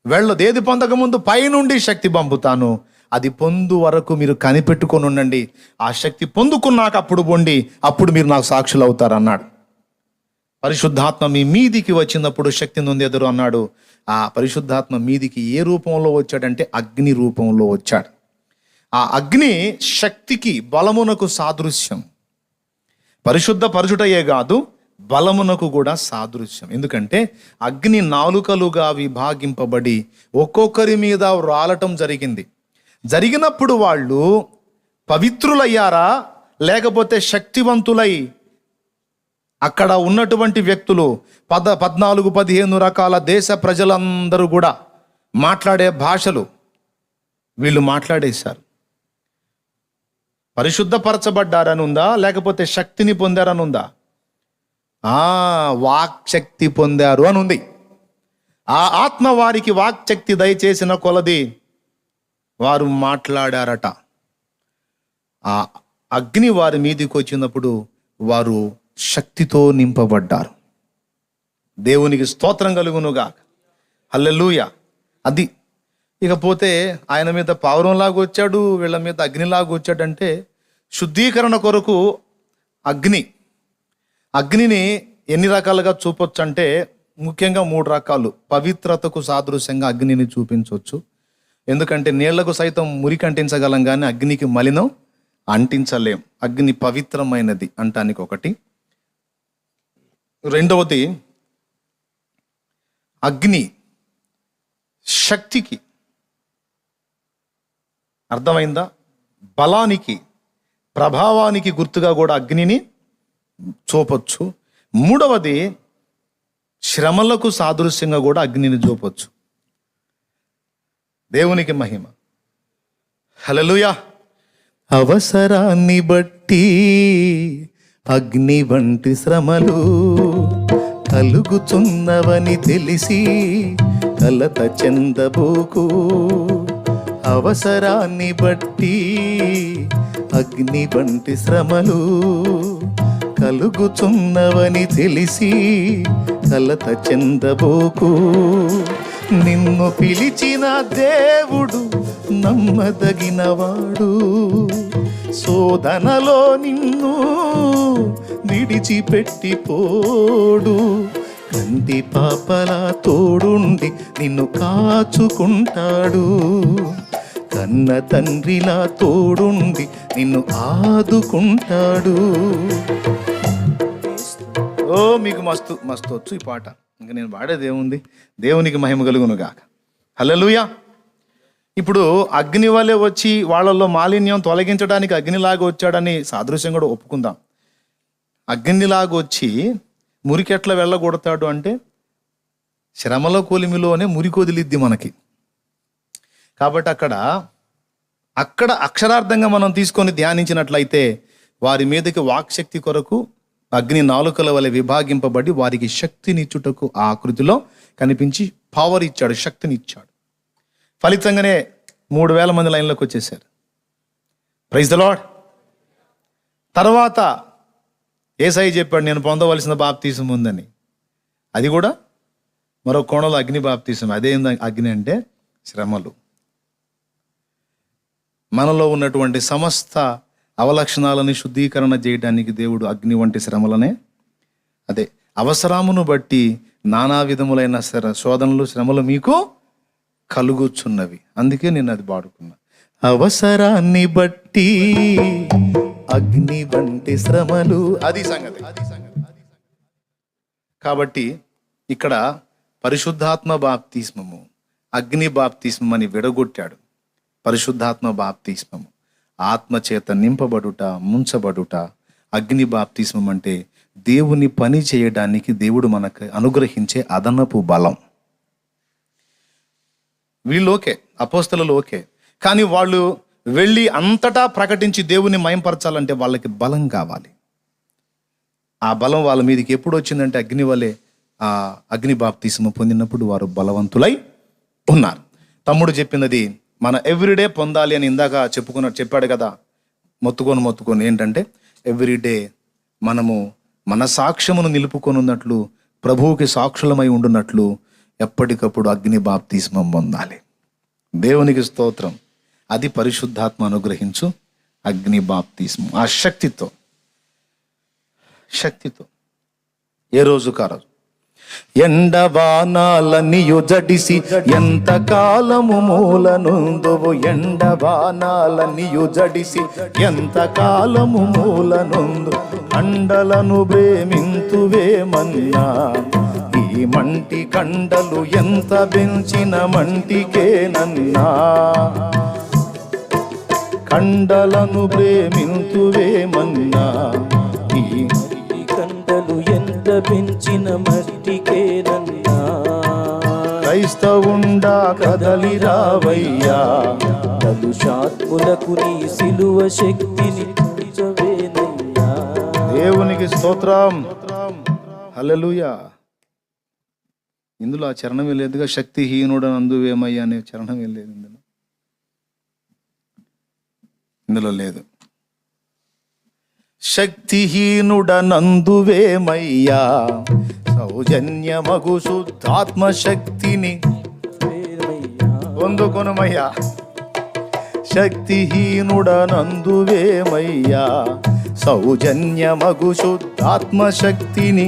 వెళ్ళొద్దు. ఏది పొందక ముందు పైనుండి శక్తి పంపుతాను, అది పొందు వరకు మీరు కనిపెట్టుకొని ఉండండి. ఆ శక్తి పొందుకున్నాక అప్పుడు పొండి, అప్పుడు మీరు నాకు సాక్షులు అవుతారు అన్నాడు. పరిశుద్ధాత్మ మీ మీదికి వచ్చినప్పుడు శక్తి నొందెదరు అన్నాడు. ఆ పరిశుద్ధాత్మ మీదికి ఏ రూపంలో వచ్చాడంటే అగ్ని రూపంలో వచ్చాడు. ఆ అగ్ని శక్తికి, బలమునకు సాదృశ్యం. పరిశుద్ధ పరచుటయే కాదు, బలమునకు కూడా సాదృశ్యం. ఎందుకంటే అగ్ని నాలుకలుగా విభాగింపబడి ఒక్కొక్కరి మీద రాలటం జరిగినప్పుడు వాళ్ళు పవిత్రులయ్యారా, లేకపోతే శక్తివంతులై అక్కడ ఉన్నటువంటి వ్యక్తులు 14-15 రకాల దేశ ప్రజలందరూ కూడా మాట్లాడే భాషలు వీళ్ళు మాట్లాడేశారు. పరిశుద్ధపరచబడ్డారని ఉందా, లేకపోతే శక్తిని పొందారని ఉందా? వాక్శక్తి పొందారు అని ఉంది. ఆ ఆత్మ వారికి వాక్శక్తి దయచేసిన కొలది వారు మాట్లాడారట. ఆ అగ్ని వారి మీదికి వచ్చినప్పుడు వారు శక్తితో నింపబడ్డారు. దేవునికి స్తోత్రం కలుగునుగాక. హల్లెలూయా. అది ఇకపోతే ఆయన మీద పావురంలాగా వచ్చాడు, వీళ్ళ మీద అగ్నిలాగా వచ్చాడంటే శుద్ధీకరణ కొరకు అగ్నిని ఎన్ని రకాలుగా చూపొచ్చు అంటే ముఖ్యంగా 3 రకాలు. పవిత్రతకు సాదృశ్యంగా అగ్నిని చూపించవచ్చు. ఎందుకంటే నీళ్లకు సైతం మురికి అంటించగలం కానీ అగ్నికి మలినం అంటించలేం. అగ్ని పవిత్రమైనది అంటానికి ఒకటి. రెండవది, అగ్ని శక్తికి, అర్థమైందా? బలానికి, ప్రభావానికి గుర్తుగా కూడా అగ్నిని చూపొచ్చు. మూడవది, శ్రమలకు సాదృశ్యంగా కూడా అగ్నిని చూపొచ్చు. దేవునికి మహిమ. హల్లెలూయా. అవసరాన్ని బట్టి అగ్ని వంటి శ్రమలు కలుగుచున్నవని తెలిసి కలత చెందబోకు. అవసరాన్ని బట్టి అగ్ని వంటి శ్రమలు కలుగుచున్నవని తెలిసి కలత చెందబోకు. నిన్ను పిలిచిన దేవుడు నమ్మదగినవాడు, శోధనలో నిన్ను విడిచిపెట్టిపోడు. కంటి పాపలా తోడుండి నిన్ను కాచుకుంటాడు, కన్న తండ్రిలా తోడుండి నిన్ను ఆదుకుంటాడు. మీకు మస్తు వచ్చు ఈ పాట. ఇంకా నేను పాడేది ఏముంది? దేవునికి మహిమ కలుగును గాక. హల్లెలూయా. ఇప్పుడు అగ్ని వలె వచ్చి వాళ్ళల్లో మాలిన్యం తొలగించడానికి అగ్నిలాగా వచ్చాడని సాదృశ్యం కూడా ఒప్పుకుందాం. అగ్నిలాగా వచ్చి మురికెట్లా వెళ్ళగొడతాడు అంటే శ్రమల కొలిమిలోనే మురికి వదిలిద్ది మనకి. కాబట్టి అక్కడ అక్షరార్థంగా మనం తీసుకొని ధ్యానించినట్లయితే వారి మీదకి వాక్శక్తి కొరకు అగ్ని నాలుకల వలె విభాగింపబడి వారికి శక్తినిచ్చుటకు ఆ ఆకృతిలో కనిపించి పవర్ ఇచ్చాడు, శక్తిని ఇచ్చాడు. ఫలితంగానే 3000 మంది లైన్లోకి వచ్చేసారు. Praise the lord. తర్వాత యేసయ్య చెప్పాడు, నేను పొందవలసిన బాప్తీసం ఉందని. అది కూడా మరో కోణంలో అగ్ని బాప్తీసం. అదేంది అగ్ని అంటే? శ్రమలు. మనలో ఉన్నటువంటి సమస్త అవలక్షణాలని శుద్ధీకరణ చేయడానికి దేవుడు అగ్ని వంటి శ్రమలనే, అదే అవసరమును బట్టి నానా విధములైన శోధనలు, శ్రమలు మీకు కలుగుచున్నవి. అందుకే నేను అది పాడుకున్నా. అవసరాన్ని బట్టి అగ్ని వంటి శ్రమలు, అది సంగతి. కాబట్టి ఇక్కడ పరిశుద్ధాత్మ బాప్తిస్మము, అగ్ని బాప్తిస్మం అని విడగొట్టాడు. పరిశుద్ధాత్మ బాప్తిస్మము ఆత్మచేత నింపబడుట, ముంచబడుట. అగ్ని బాప్తిస్మం అంటే దేవుని పని చేయడానికి దేవుడు మనకు అనుగ్రహించే అదనపు బలం. వీళ్ళు ఓకే, అపోస్తలులు ఓకే, కానీ వాళ్ళు వెళ్ళి అంతటా ప్రకటించి దేవుని మయంపరచాలంటే వాళ్ళకి బలం కావాలి. ఆ బలం వాళ్ళ మీదకి ఎప్పుడు వచ్చిందంటే అగ్ని వలె ఆ అగ్ని బాప్తిస్మం పొందినప్పుడు వారు బలవంతులై ఉన్నారు. తమ్ముడు చెప్పినది మన ఎవ్రీడే పొందాలి అని ఇందాక చెప్పాడు కదా. మొత్తుకొని ఏంటంటే ఎవ్రీడే మనము మన సాక్ష్యమును నిలుపుకొని ఉన్నట్లు, ప్రభువుకి సాక్షులమై ఉండున్నట్లు ఎప్పటికప్పుడు అగ్ని బాప్తిస్మం పొందాలి. దేవునికి స్తోత్రం. అది పరిశుద్ధాత్మ అనుగ్రహించు అగ్ని బాప్తిస్మం. ఆ శక్తితో ఏ రోజు కారోజు. ఎండబానాలనియు జడిసి ఎంత కాలము మూలనుందువు, ఎండబానాలనియు జడిసి ఎంత కాలము మూలనుందు, కండలను ప్రేమింతువేమన్నా ఈ మంటి కండలు ఎంత పెంచిన మంటికేనన్నా, కండలను ప్రేమింతువేమన్నా ఈ కండలు ఎంత పెంచిన మట్టికేనన్నా, క్రైస్తవుండా కదలిరావయ్యా, కలుషాత్ములకు నీ సిలువ శక్తిని చూచవేనయ్యా. దేవునికి స్తోత్రం, హల్లెలూయా. ఇందులో ఆ చరణమే లేదుగా, శక్తిహీనుడనందువేమయ్యా అనే చరణమే లేదు ఇందులో లేదు. శక్తిహీనుడనందువేమయ్యా, సౌజన్యమగు శుద్ధాత్మ శక్తిని పొందుకొనుమయ్యా. శక్తిహీనుడనందువేమయ్యా, సౌజన్యమగు శుద్ధాత్మ శక్తిని,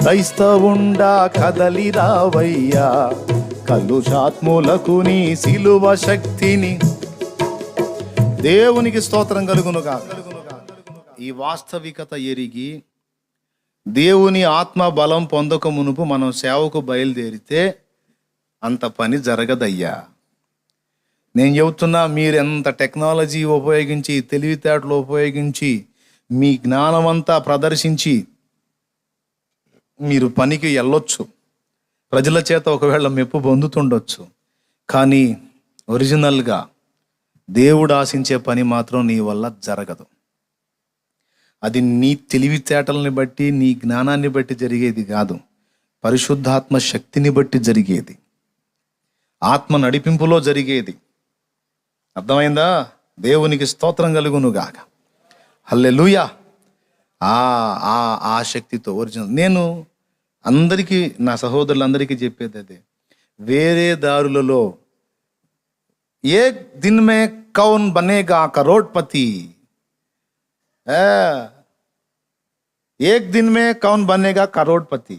క్రైస్తవుండా కదలిరావయ్యా, కలుషాత్ములకు నీ సిలువ శక్తిని. దేవునికి స్తోత్రం కలుగునుగా. ఈ వాస్తవికత ఎరిగి దేవుని ఆత్మ బలం పొందక మునుపు మనం సేవకు బయలుదేరితే అంత పని జరగదయ్యా. నేను చెబుతున్నా, మీరు ఎంత టెక్నాలజీ ఉపయోగించి, తెలివితేటలు ఉపయోగించి, మీ జ్ఞానమంతా ప్రదర్శించి మీరు పనికి వెళ్ళొచ్చు, ప్రజల చేత ఒకవేళ మెప్పు పొందుతుండొచ్చు, కానీ ఒరిజినల్గా దేవుడు ఆశించే పని మాత్రం నీ వల్ల జరగదు. అది నీ తెలివితేటల్ని బట్టి, నీ జ్ఞానాన్ని బట్టి జరిగేది కాదు, పరిశుద్ధాత్మ శక్తిని బట్టి జరిగేది, ఆత్మ నడిపింపులో జరిగేది. అర్థమైందా? దేవునికి స్తోత్రం కలుగునుగాక. హల్లెలూయా. ఆ శక్తితో ఒరిజినల్. నేను అందరికీ, నా సహోదరులందరికీ చెప్పేది అదే, వేరే దారులలో ఏక్ దిన్ మే కౌన్ బనేగా కరోడ్పతి, ఏక్ దిన్ మే కౌన్ బనేగా కరోడ్పతి,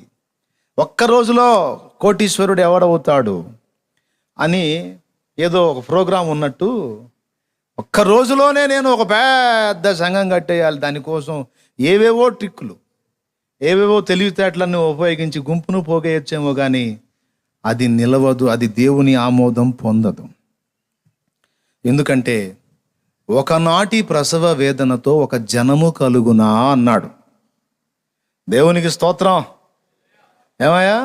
ఒక్క రోజులో కోటీశ్వరుడు ఎవడవుతాడు అని ఏదో ఒక ప్రోగ్రాం ఉన్నట్టు, ఒక్క రోజులోనే నేను ఒక పెద్ద సంఘం కట్టేయాలి, దానికోసం ఏవేవో ట్రిక్కులు, ఏవేవో తెలివితేటలన్నీ ఉపయోగించి గుంపును పోగేయచ్చేమో కానీ అది నిలవదు, అది దేవుని ఆమోదం పొందదు. ఎందుకంటే ఒకనాటి ప్రసవ వేదనతో ఒక జనము కలుగునా అన్నాడు. దేవునికి స్తోత్రం. ఏమయ్యా,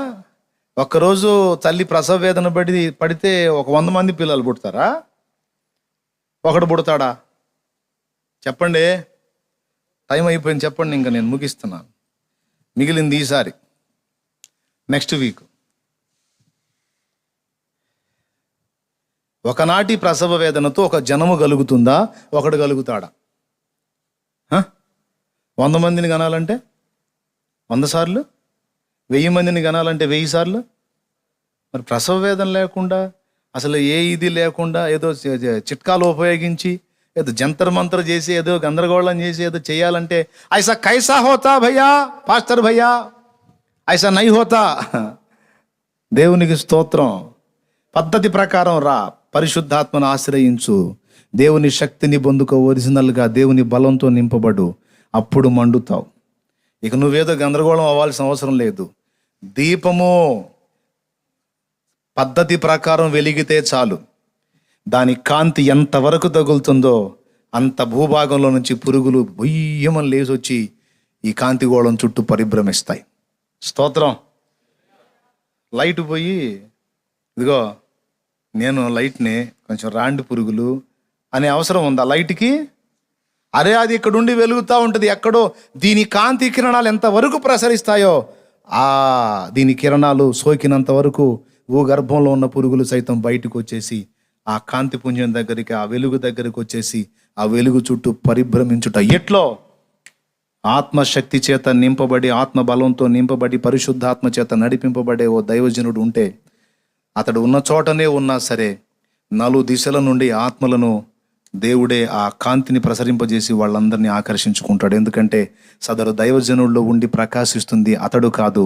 ఒక్కరోజు తల్లి ప్రసవ వేదన పడితే 100 మంది పిల్లలు పుడతారా? ఒకడు పుడతాడా? చెప్పండి. టైం అయిపోయింది, చెప్పండి. ఇంకా నేను ముగిస్తున్నాను. మిగిలింది ఈసారి, నెక్స్ట్ వీక్. ఒకనాటి ప్రసవ వేదనతో ఒక జనము కలుగుతుందా? ఒకడు కలుగుతాడా? 100 మందిని కనాలంటే 100 సార్లు, 1000 మందిని కనాలంటే 1000 సార్లు. మరి ప్రసవ వేదన లేకుండా, అసలు ఇది లేకుండా, ఏదో చిట్కాలు ఉపయోగించి, ఏదో జంతర్ మంతర్ చేసి, ఏదో గందరగోళం చేసి ఏదో చేయాలంటే ఐసా కైసా హోతా భయ్యా, పాస్టర్ భయ్యా, ఐసా నై హోతా. దేవునికి స్తోత్రం. పద్ధతి ప్రకారం రా, పరిశుద్ధాత్మను ఆశ్రయించు, దేవుని శక్తిని పొందుకో, ఒరిజినల్గా దేవుని బలంతో నింపబడు, అప్పుడు మండుతావు. ఇక నువ్వేదో గందరగోళం అవ్వాల్సిన అవసరం లేదు. దీపము పద్ధతి ప్రకారం వెలిగితే చాలు, దాని కాంతి ఎంతవరకు తగులుతుందో అంత భూభాగంలో నుంచి పురుగులు బొయ్యమని లేచొచ్చి ఈ కాంతి గోళం చుట్టూ పరిభ్రమిస్తాయి. స్తోత్రం. లైట్ పోయి, ఇదిగో నేను లైట్ని కొంచెం రాండి పురుగులు అనే అవసరం ఉందా లైట్కి? అరే, అది ఇక్కడుండి వెలుగుతూ ఉంటుంది ఎక్కడో. దీని కాంతి కిరణాలు ఎంతవరకు ప్రసరిస్తాయో దీని కిరణాలు సోకినంత వరకు భూగర్భంలో ఉన్న పురుగులు సైతం బయటకు వచ్చేసి ఆ కాంతి పుంజం దగ్గరికి, ఆ వెలుగు దగ్గరికి వచ్చేసి ఆ వెలుగు చుట్టూ పరిభ్రమించుట. ఎట్లో? ఆత్మశక్తి చేత నింపబడి, ఆత్మ బలంతో నింపబడి, పరిశుద్ధాత్మ చేత నడిపింపబడే ఓ దైవజనుడు ఉంటే, అతడు ఉన్న చోటనే ఉన్నా సరే 4 దిశల నుండి ఆత్మలను దేవుడే ఆ కాంతిని ప్రసరింపజేసి వాళ్ళందరినీ ఆకర్షించుకుంటాడు. ఎందుకంటే సదరు దైవజనుల్లో ఉండి ప్రకాశిస్తుంది అతడు కాదు,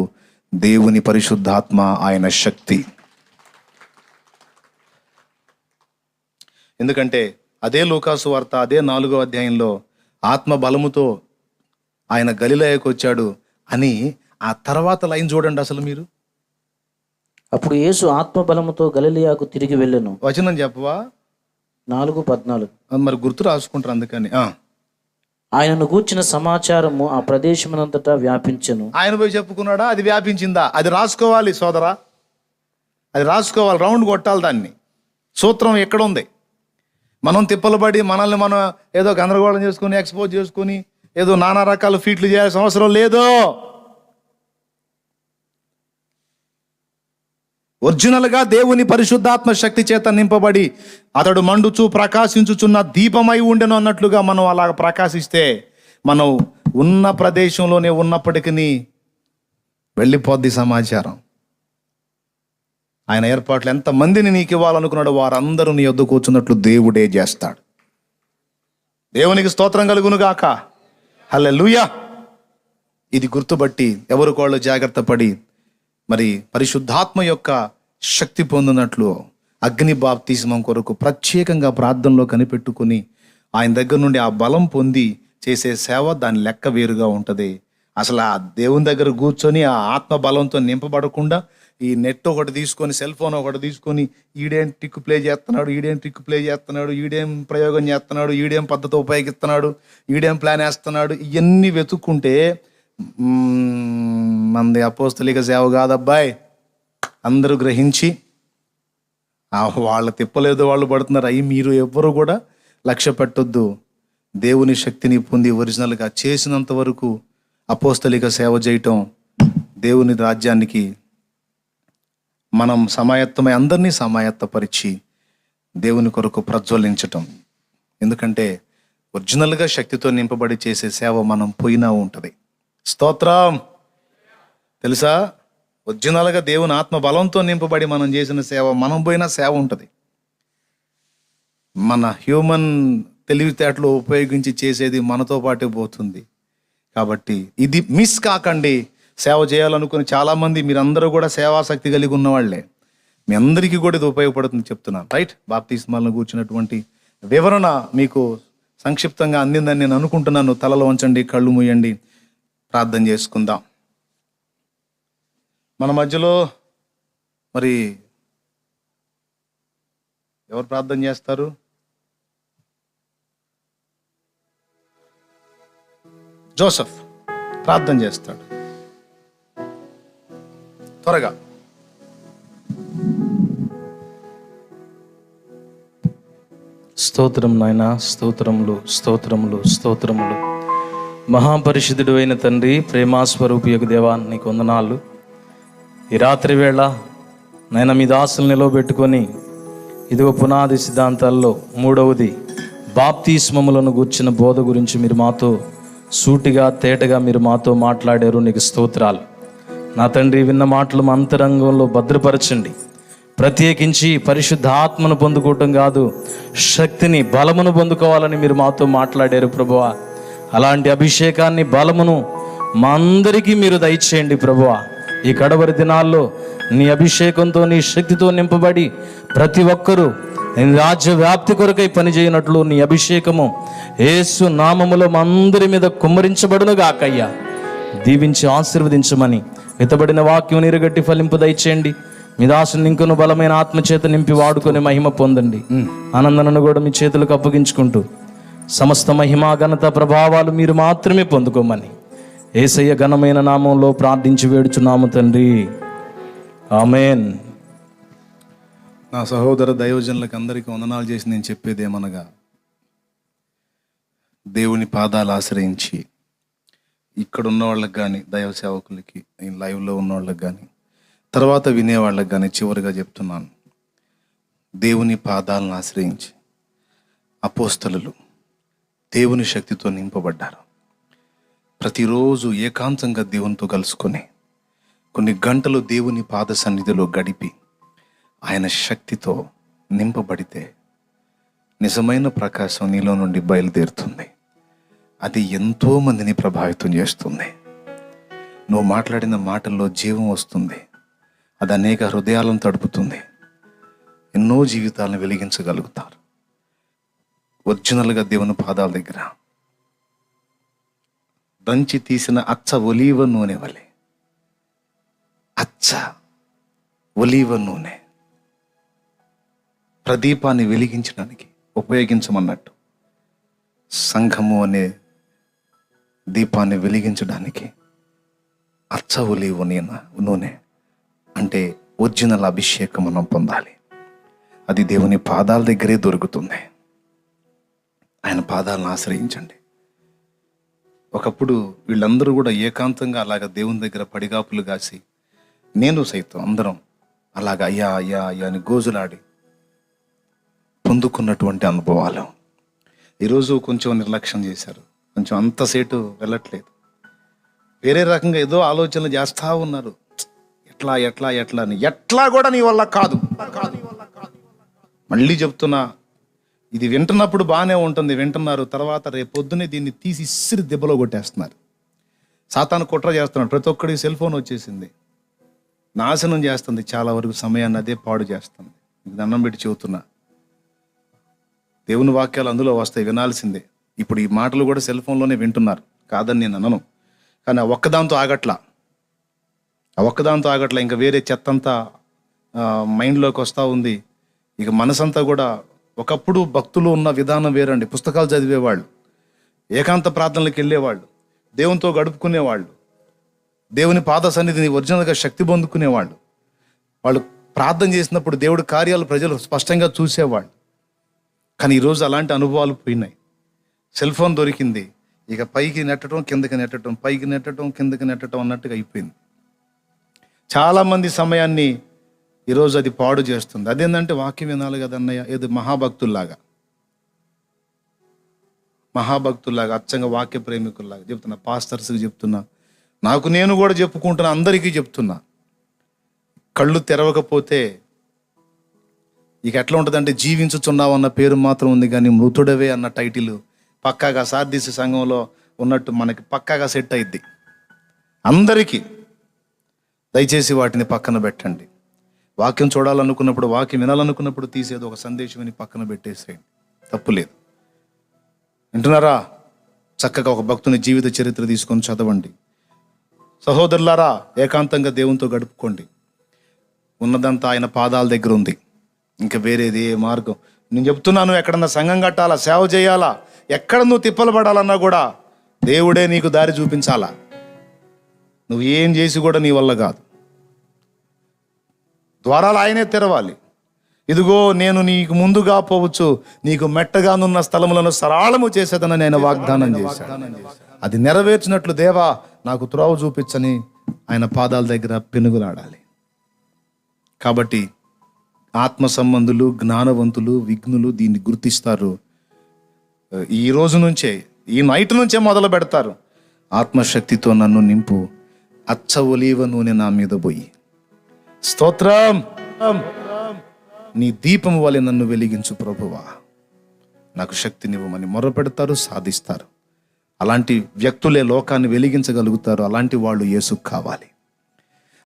దేవుని పరిశుద్ధాత్మ, ఆయన శక్తి. ఎందుకంటే అదే లూకాసు వార్త అదే 4వ అధ్యాయంలో ఆత్మ బలముతో ఆయన గలిలయకు వచ్చాడు అని ఆ తర్వాత లైన్ చూడండి అసలు మీరు. అప్పుడు యేసు ఆత్మ బలముతో గలిలయకు తిరిగి వెళ్ళెను. వచనం చెప్పవా? 4:14. మరి గుర్తు రాసుకుంటారు అందుకని. ఆయనను గూర్చిన సమాచారము ఆ ప్రదేశమునంతటా వ్యాపించెను. ఆయన పోయి చెప్పుకున్నాడా? అది వ్యాపించిందా? అది రాసుకోవాలి సోదరా, అది రాసుకోవాలి, రౌండ్ కొట్టాలి దాన్ని. సూత్రం ఎక్కడ ఉంది? మనం తిప్పలబడి మనల్ని మనం ఏదో గందరగోళం చేసుకుని ఎక్స్పోజ్ చేసుకుని ఏదో నానా రకాల ఫీట్లు చేయాల్సిన అవసరం లేదు. ఒరిజినల్గా దేవుని పరిశుద్ధాత్మ శక్తి చేత నింపబడి అతడు మండుచు ప్రకాశించుచున్న దీపమై ఉండెను అన్నట్లుగా మనం అలా ప్రకాశిస్తే మనం ఉన్న ప్రదేశంలోనే ఉన్నప్పటికీ వెళ్ళిపోద్ది సమాచారం. ఆయన ఏర్పాట్లు ఎంతమందిని నీకు ఇవ్వాలనుకున్నాడో వారందరూ నీ యొద్ద కూర్చున్నట్లు దేవుడే చేస్తాడు. దేవునికి స్తోత్రం కలుగును గాక. హల్లెలూయా. ఇది గుర్తుబట్టి ఎవరికోళ్ళు జాగ్రత్త పడి మరి పరిశుద్ధాత్మ యొక్క శక్తి పొందినట్లు అగ్ని బాప్తిస్మం కొరకు ప్రత్యేకంగా ప్రార్థనలో కనిపెట్టుకుని ఆయన దగ్గర నుండి ఆ బలం పొంది చేసే సేవ దాని లెక్క వేరుగా ఉంటుంది. అసలు ఆ దేవుని దగ్గర కూర్చొని ఆ ఆత్మ బలంతో నింపబడకుండా ఈ నెట్ ఒకటి తీసుకొని సెల్ ఫోన్ ఒకటి తీసుకొని ఈడేం ట్రిక్ ప్లే చేస్తున్నాడు, ఈడేం ప్రయోగం చేస్తున్నాడు, ఈడేం పద్ధతి ఉపయోగిస్తున్నాడు, ఈడేం ప్లాన్ వేస్తున్నాడు, ఇవన్నీ వెతుక్కుంటే మనది అపోస్తలిక సేవ కాదబ్బాయ్. అందరూ గ్రహించి వాళ్ళ తిప్పలేదో వాళ్ళు పడుతున్నారు అవి మీరు ఎవ్వరు కూడా లక్ష్య పెట్టొద్దు. దేవుని శక్తిని పొంది ఒరిజినల్గా చేసినంత వరకు అపోస్తలిక సేవ చేయటం, దేవుని రాజ్యానికి మనం సమాయత్తమై అందరినీ సమాయత్తపరిచి దేవుని కొరకు ప్రజ్వలించటం. ఎందుకంటే ఒరిజినల్గా శక్తితో నింపబడి చేసే సేవ మనం పోయినా ఉంటుంది. స్తోత్రం. తెలుసా, ఒరిజినల్గా దేవుని ఆత్మ బలంతో నింపబడి మనం చేసిన సేవ మనం పోయినా సేవ ఉంటుంది. మన హ్యూమన్ తెలివితేటలు ఉపయోగించి చేసేది మనతో పాటే పోతుంది. కాబట్టి ఇది మిస్ కాకండి. సేవ చేయాలనుకుని చాలామంది మీరందరూ కూడా సేవాశక్తి కలిగి ఉన్నవాళ్లే. మీ అందరికీ కూడా ఇది ఉపయోగపడుతుంది చెప్తున్నాను. రైట్. బాప్తిస్మాలను కూర్చున్నటువంటి వివరణ మీకు సంక్షిప్తంగా అందిందని నేను అనుకుంటున్నాను. తలలో వంచండి, కళ్ళు మూయండి, ప్రార్థన చేసుకుందాం. మన మధ్యలో మరి ఎవరు ప్రార్థన చేస్తారు? జోసెఫ్ ప్రార్థన చేస్తాడు. త్వరగా. స్తోత్రం నాయన, స్తోత్రములు స్తోత్రములు స్తోత్రములు. మహాపరిశుద్ధుడు అయిన తండ్రి, ప్రేమాస్వరూపియకు దేవా, నీకు వందనాలు. ఈ రాత్రి వేళ నాయన మీ దాసులు నిలవబెట్టుకొని ఇదిగో పునాది సిద్ధాంతాల్లో 3వది బాప్తిస్మములను గూర్చిన బోధ గురించి మీరు మాతో సూటిగా తేటగా మీరు మాతో మాట్లాడారు. నీకు స్తోత్రాలు. నా తండ్రి, విన్న మాటలు మా అంతరంగంలో భద్రపరచండి. ప్రత్యేకించి పరిశుద్ధ ఆత్మను పొందుకోవటం కాదు, శక్తిని బలమును పొందుకోవాలని మీరు మాతో మాట్లాడారు ప్రభువా. అలాంటి అభిషేకాన్ని బలమును మా అందరికీ మీరు దయచేయండి ప్రభువా. ఈ కడవరి దినాల్లో నీ అభిషేకంతో నీ శక్తితో నింపబడి ప్రతి ఒక్కరూ నీ రాజ్య వ్యాప్తి కొరకై పనిచేయనట్లు నీ అభిషేకము యేసు నామములో మా అందరి మీద కుమ్మరించబడును గాకయ్యా. దీవించి ఆశీర్వదించమని విత్తబడిన వాక్యం నీరుగట్టి ఫలింపు దయచేయండి. మీ దాసుని ఇంకొన బలమైన ఆత్మచేత నింపి వాడుకొని మహిమ పొందండి. ఆనందనను కూడా మీ చేతులకు అప్పగించుకుంటూ సమస్త మహిమ ఘనత ప్రభావాలు మీరు మాత్రమే పొందుకోమని యేసయ్య ఘనమైన నామంలో ప్రార్థించి వేడుచున్నాము తండ్రి. ఆమేన్. నా సహోదర దైవజనులకు అందరికీ వందనాలు చేసి నేను చెప్పేది ఏమనగా, దేవుని పాదాలు ఆశ్రయించి ఇక్కడ ఉన్న వాళ్ళకి కానీ, దైవ సేవకులకి, లైవ్లో ఉన్న వాళ్ళకి కానీ, తర్వాత వినేవాళ్ళకి కానీ చివరిగా చెప్తున్నాను, దేవుని పాదాలను ఆశ్రయించి అపోస్తలులు దేవుని శక్తితో నింపబడ్డారు. ప్రతిరోజు ఏకాంతంగా దేవునితో కలుసుకొని కొన్ని గంటలు దేవుని పాద సన్నిధిలో గడిపి ఆయన శక్తితో నింపబడితే నిజమైన ప్రకాశం నీలో నుండి బయలుదేరుతుంది. అది ఎంతో మందిని ప్రభావితం చేస్తుంది. నువ్వు మాట్లాడిన మాటల్లో జీవం వస్తుంది. అది అనేక హృదయాలను తడుపుతుంది. ఎన్నో జీవితాలను వెలిగించగలుగుతారు. ఒరిజినల్గా దేవుని పాదాల దగ్గర దంచి తీసిన అచ్చ ఒలీవ నూనె వలె, అచ్చ ఒలీవ నూనె ప్రదీపాన్ని వెలిగించడానికి ఉపయోగించమన్నట్టు సంఘము అనే దీపాన్ని వెలిగించడానికి అచ్చ ఒలీవ నూనె అంటే ఒరిజినల్ అభిషేకం మనం పొందాలి. అది దేవుని పాదాల దగ్గరే దొరుకుతుంది. ఆయన పాదాలను ఆశ్రయించండి. ఒకప్పుడు వీళ్ళందరూ కూడా ఏకాంతంగా అలాగ దేవుని దగ్గర పడిగాపులు కాసి, నేను సైతం అందరం అలాగ అయ్యా అయ్యా అయ్యా అని గోజులాడి పొందుకున్నటువంటి అనుభవాలు ఈరోజు కొంచెం నిర్లక్ష్యం చేశారు. కొంచెం అంతసేటు వెళ్ళట్లేదు. వేరే రకంగా ఏదో ఆలోచనలు చేస్తూ ఉన్నారు. ఎట్లా ఎట్లా ఎట్లా అని. ఎట్లా కూడా నీ వల్ల కాదు. మళ్ళీ చెప్తున్నా, ఇది వింటున్నప్పుడు బాగానే ఉంటుంది, వింటున్నారు. తర్వాత రేపు పొద్దునే దీన్ని తీసి ఇసిరి దెబ్బలో కొట్టేస్తున్నారు. సాతాను కుట్ర చేస్తున్నాడు. ప్రతి ఒక్కడికి సెల్ ఫోన్ వచ్చేసింది, నాశనం చేస్తుంది. చాలా వరకు సమయాన్ని అదే పాడు చేస్తుంది. మీకు దండం పెట్టి చెబుతున్నా, దేవుని వాక్యాలు అందులో వస్తాయి, వినాల్సిందే. ఇప్పుడు ఈ మాటలు కూడా సెల్ ఫోన్లోనే వింటున్నారు, కాదని నేను అనను. కానీ ఆ ఒక్కదాంతో ఆగట్లా, ఇంకా వేరే చెత్తంతా మైండ్లోకి వస్తూ ఉంది. ఇక మనసంతా కూడా, ఒకప్పుడు భక్తులు ఉన్న విధానం వేరండి. పుస్తకాలు చదివేవాళ్ళు, ఏకాంత ప్రార్థనలకు వెళ్ళేవాళ్ళు, దేవునితో గడుపుకునేవాళ్ళు, దేవుని పాద సన్నిధిని ఒరిజినల్గా శక్తి పొందుకునేవాళ్ళు. వాళ్ళు ప్రార్థన చేసినప్పుడు దేవుడి కార్యాలు ప్రజలు స్పష్టంగా చూసేవాళ్ళు. కానీ ఈరోజు అలాంటి అనుభవాలు పోయినాయి. సెల్ ఫోన్ దొరికింది, ఇక పైకి నెట్టడం, కిందకి నెట్టడం, పైకి నెట్టడం, కిందకి నెట్టడం అన్నట్టుగా అయిపోయింది. చాలామంది సమయాన్ని ఈరోజు అది పాడు చేస్తుంది. అదేంటంటే వాక్యం వినాలి కదా అన్నయ్య, ఏదో మహాభక్తుల్లాగా అచ్చంగా వాక్య ప్రేమికుల్లాగా చెప్తున్నా. పాస్టర్స్కి చెప్తున్నా, నాకు నేను కూడా చెప్పుకుంటున్నా, అందరికీ చెప్తున్నా. కళ్ళు తెరవకపోతే ఇక ఎట్లా ఉంటుందంటే, జీవించుచున్నావు అన్న పేరు మాత్రం ఉంది కానీ మృతుడవే అన్న టైటిల్ పక్కాగా సార్దీసి సంఘంలో ఉన్నట్టు మనకి పక్కాగా సెట్ అయింది అందరికీ. దయచేసి వాటిని పక్కన పెట్టండి. వాక్యం చూడాలనుకున్నప్పుడు, వాక్యం వినాలనుకున్నప్పుడు తీసేది ఒక సందేశం అని పక్కన పెట్టేసేయండి, తప్పులేదు. వింటున్నారా? చక్కగా ఒక భక్తుని జీవిత చరిత్ర తీసుకొని చదవండి. సహోదరులారా, ఏకాంతంగా దేవునితో గడుపుకోండి. ఉన్నదంతా ఆయన పాదాల దగ్గర ఉంది. ఇంకా వేరేది ఏ మార్గం? నేను చెప్తున్నాను, ఎక్కడన్నా సంఘం కట్టాలా, సేవ చేయాలా, ఎక్కడ నువ్వు తిప్పలు పడాలన్నా కూడా దేవుడే నీకు దారి చూపించాలా. నువ్వు ఏం చేసి కూడా నీ వల్ల కాదు. ద్వారాలు ఆయనే తెరవాలి. ఇదిగో నేను నీకు ముందుగా పోవచ్చు, నీకు మెట్టగానున్న స్థలములను సరళము చేసేదనని ఆయన వాగ్దానం చేశాడు. అది నెరవేర్చినట్లు, దేవా నాకు త్రోవ చూపించని ఆయన పాదాల దగ్గర పెనుగులాడాలి. కాబట్టి ఆత్మ సంబంధులు, జ్ఞానవంతులు, విఘ్నులు దీన్ని గుర్తిస్తారు. ఈ రోజు నుంచే, ఈ నైట్ నుంచే మొదలు పెడతారు. ఆత్మశక్తితో నన్ను నింపు, అచ్చ ఒలీవ నూనె నా మీద పోయి, స్తోత్రం, నీ దీపం వలె నన్ను వెలిగించు ప్రభువా, నాకు శక్తినివ్వమని మొరపెడతారు, సాధిస్తారు. అలాంటి వ్యక్తులే లోకాన్ని వెలిగించగలుగుతారు. అలాంటి వాళ్ళు యేసుకు కావాలి.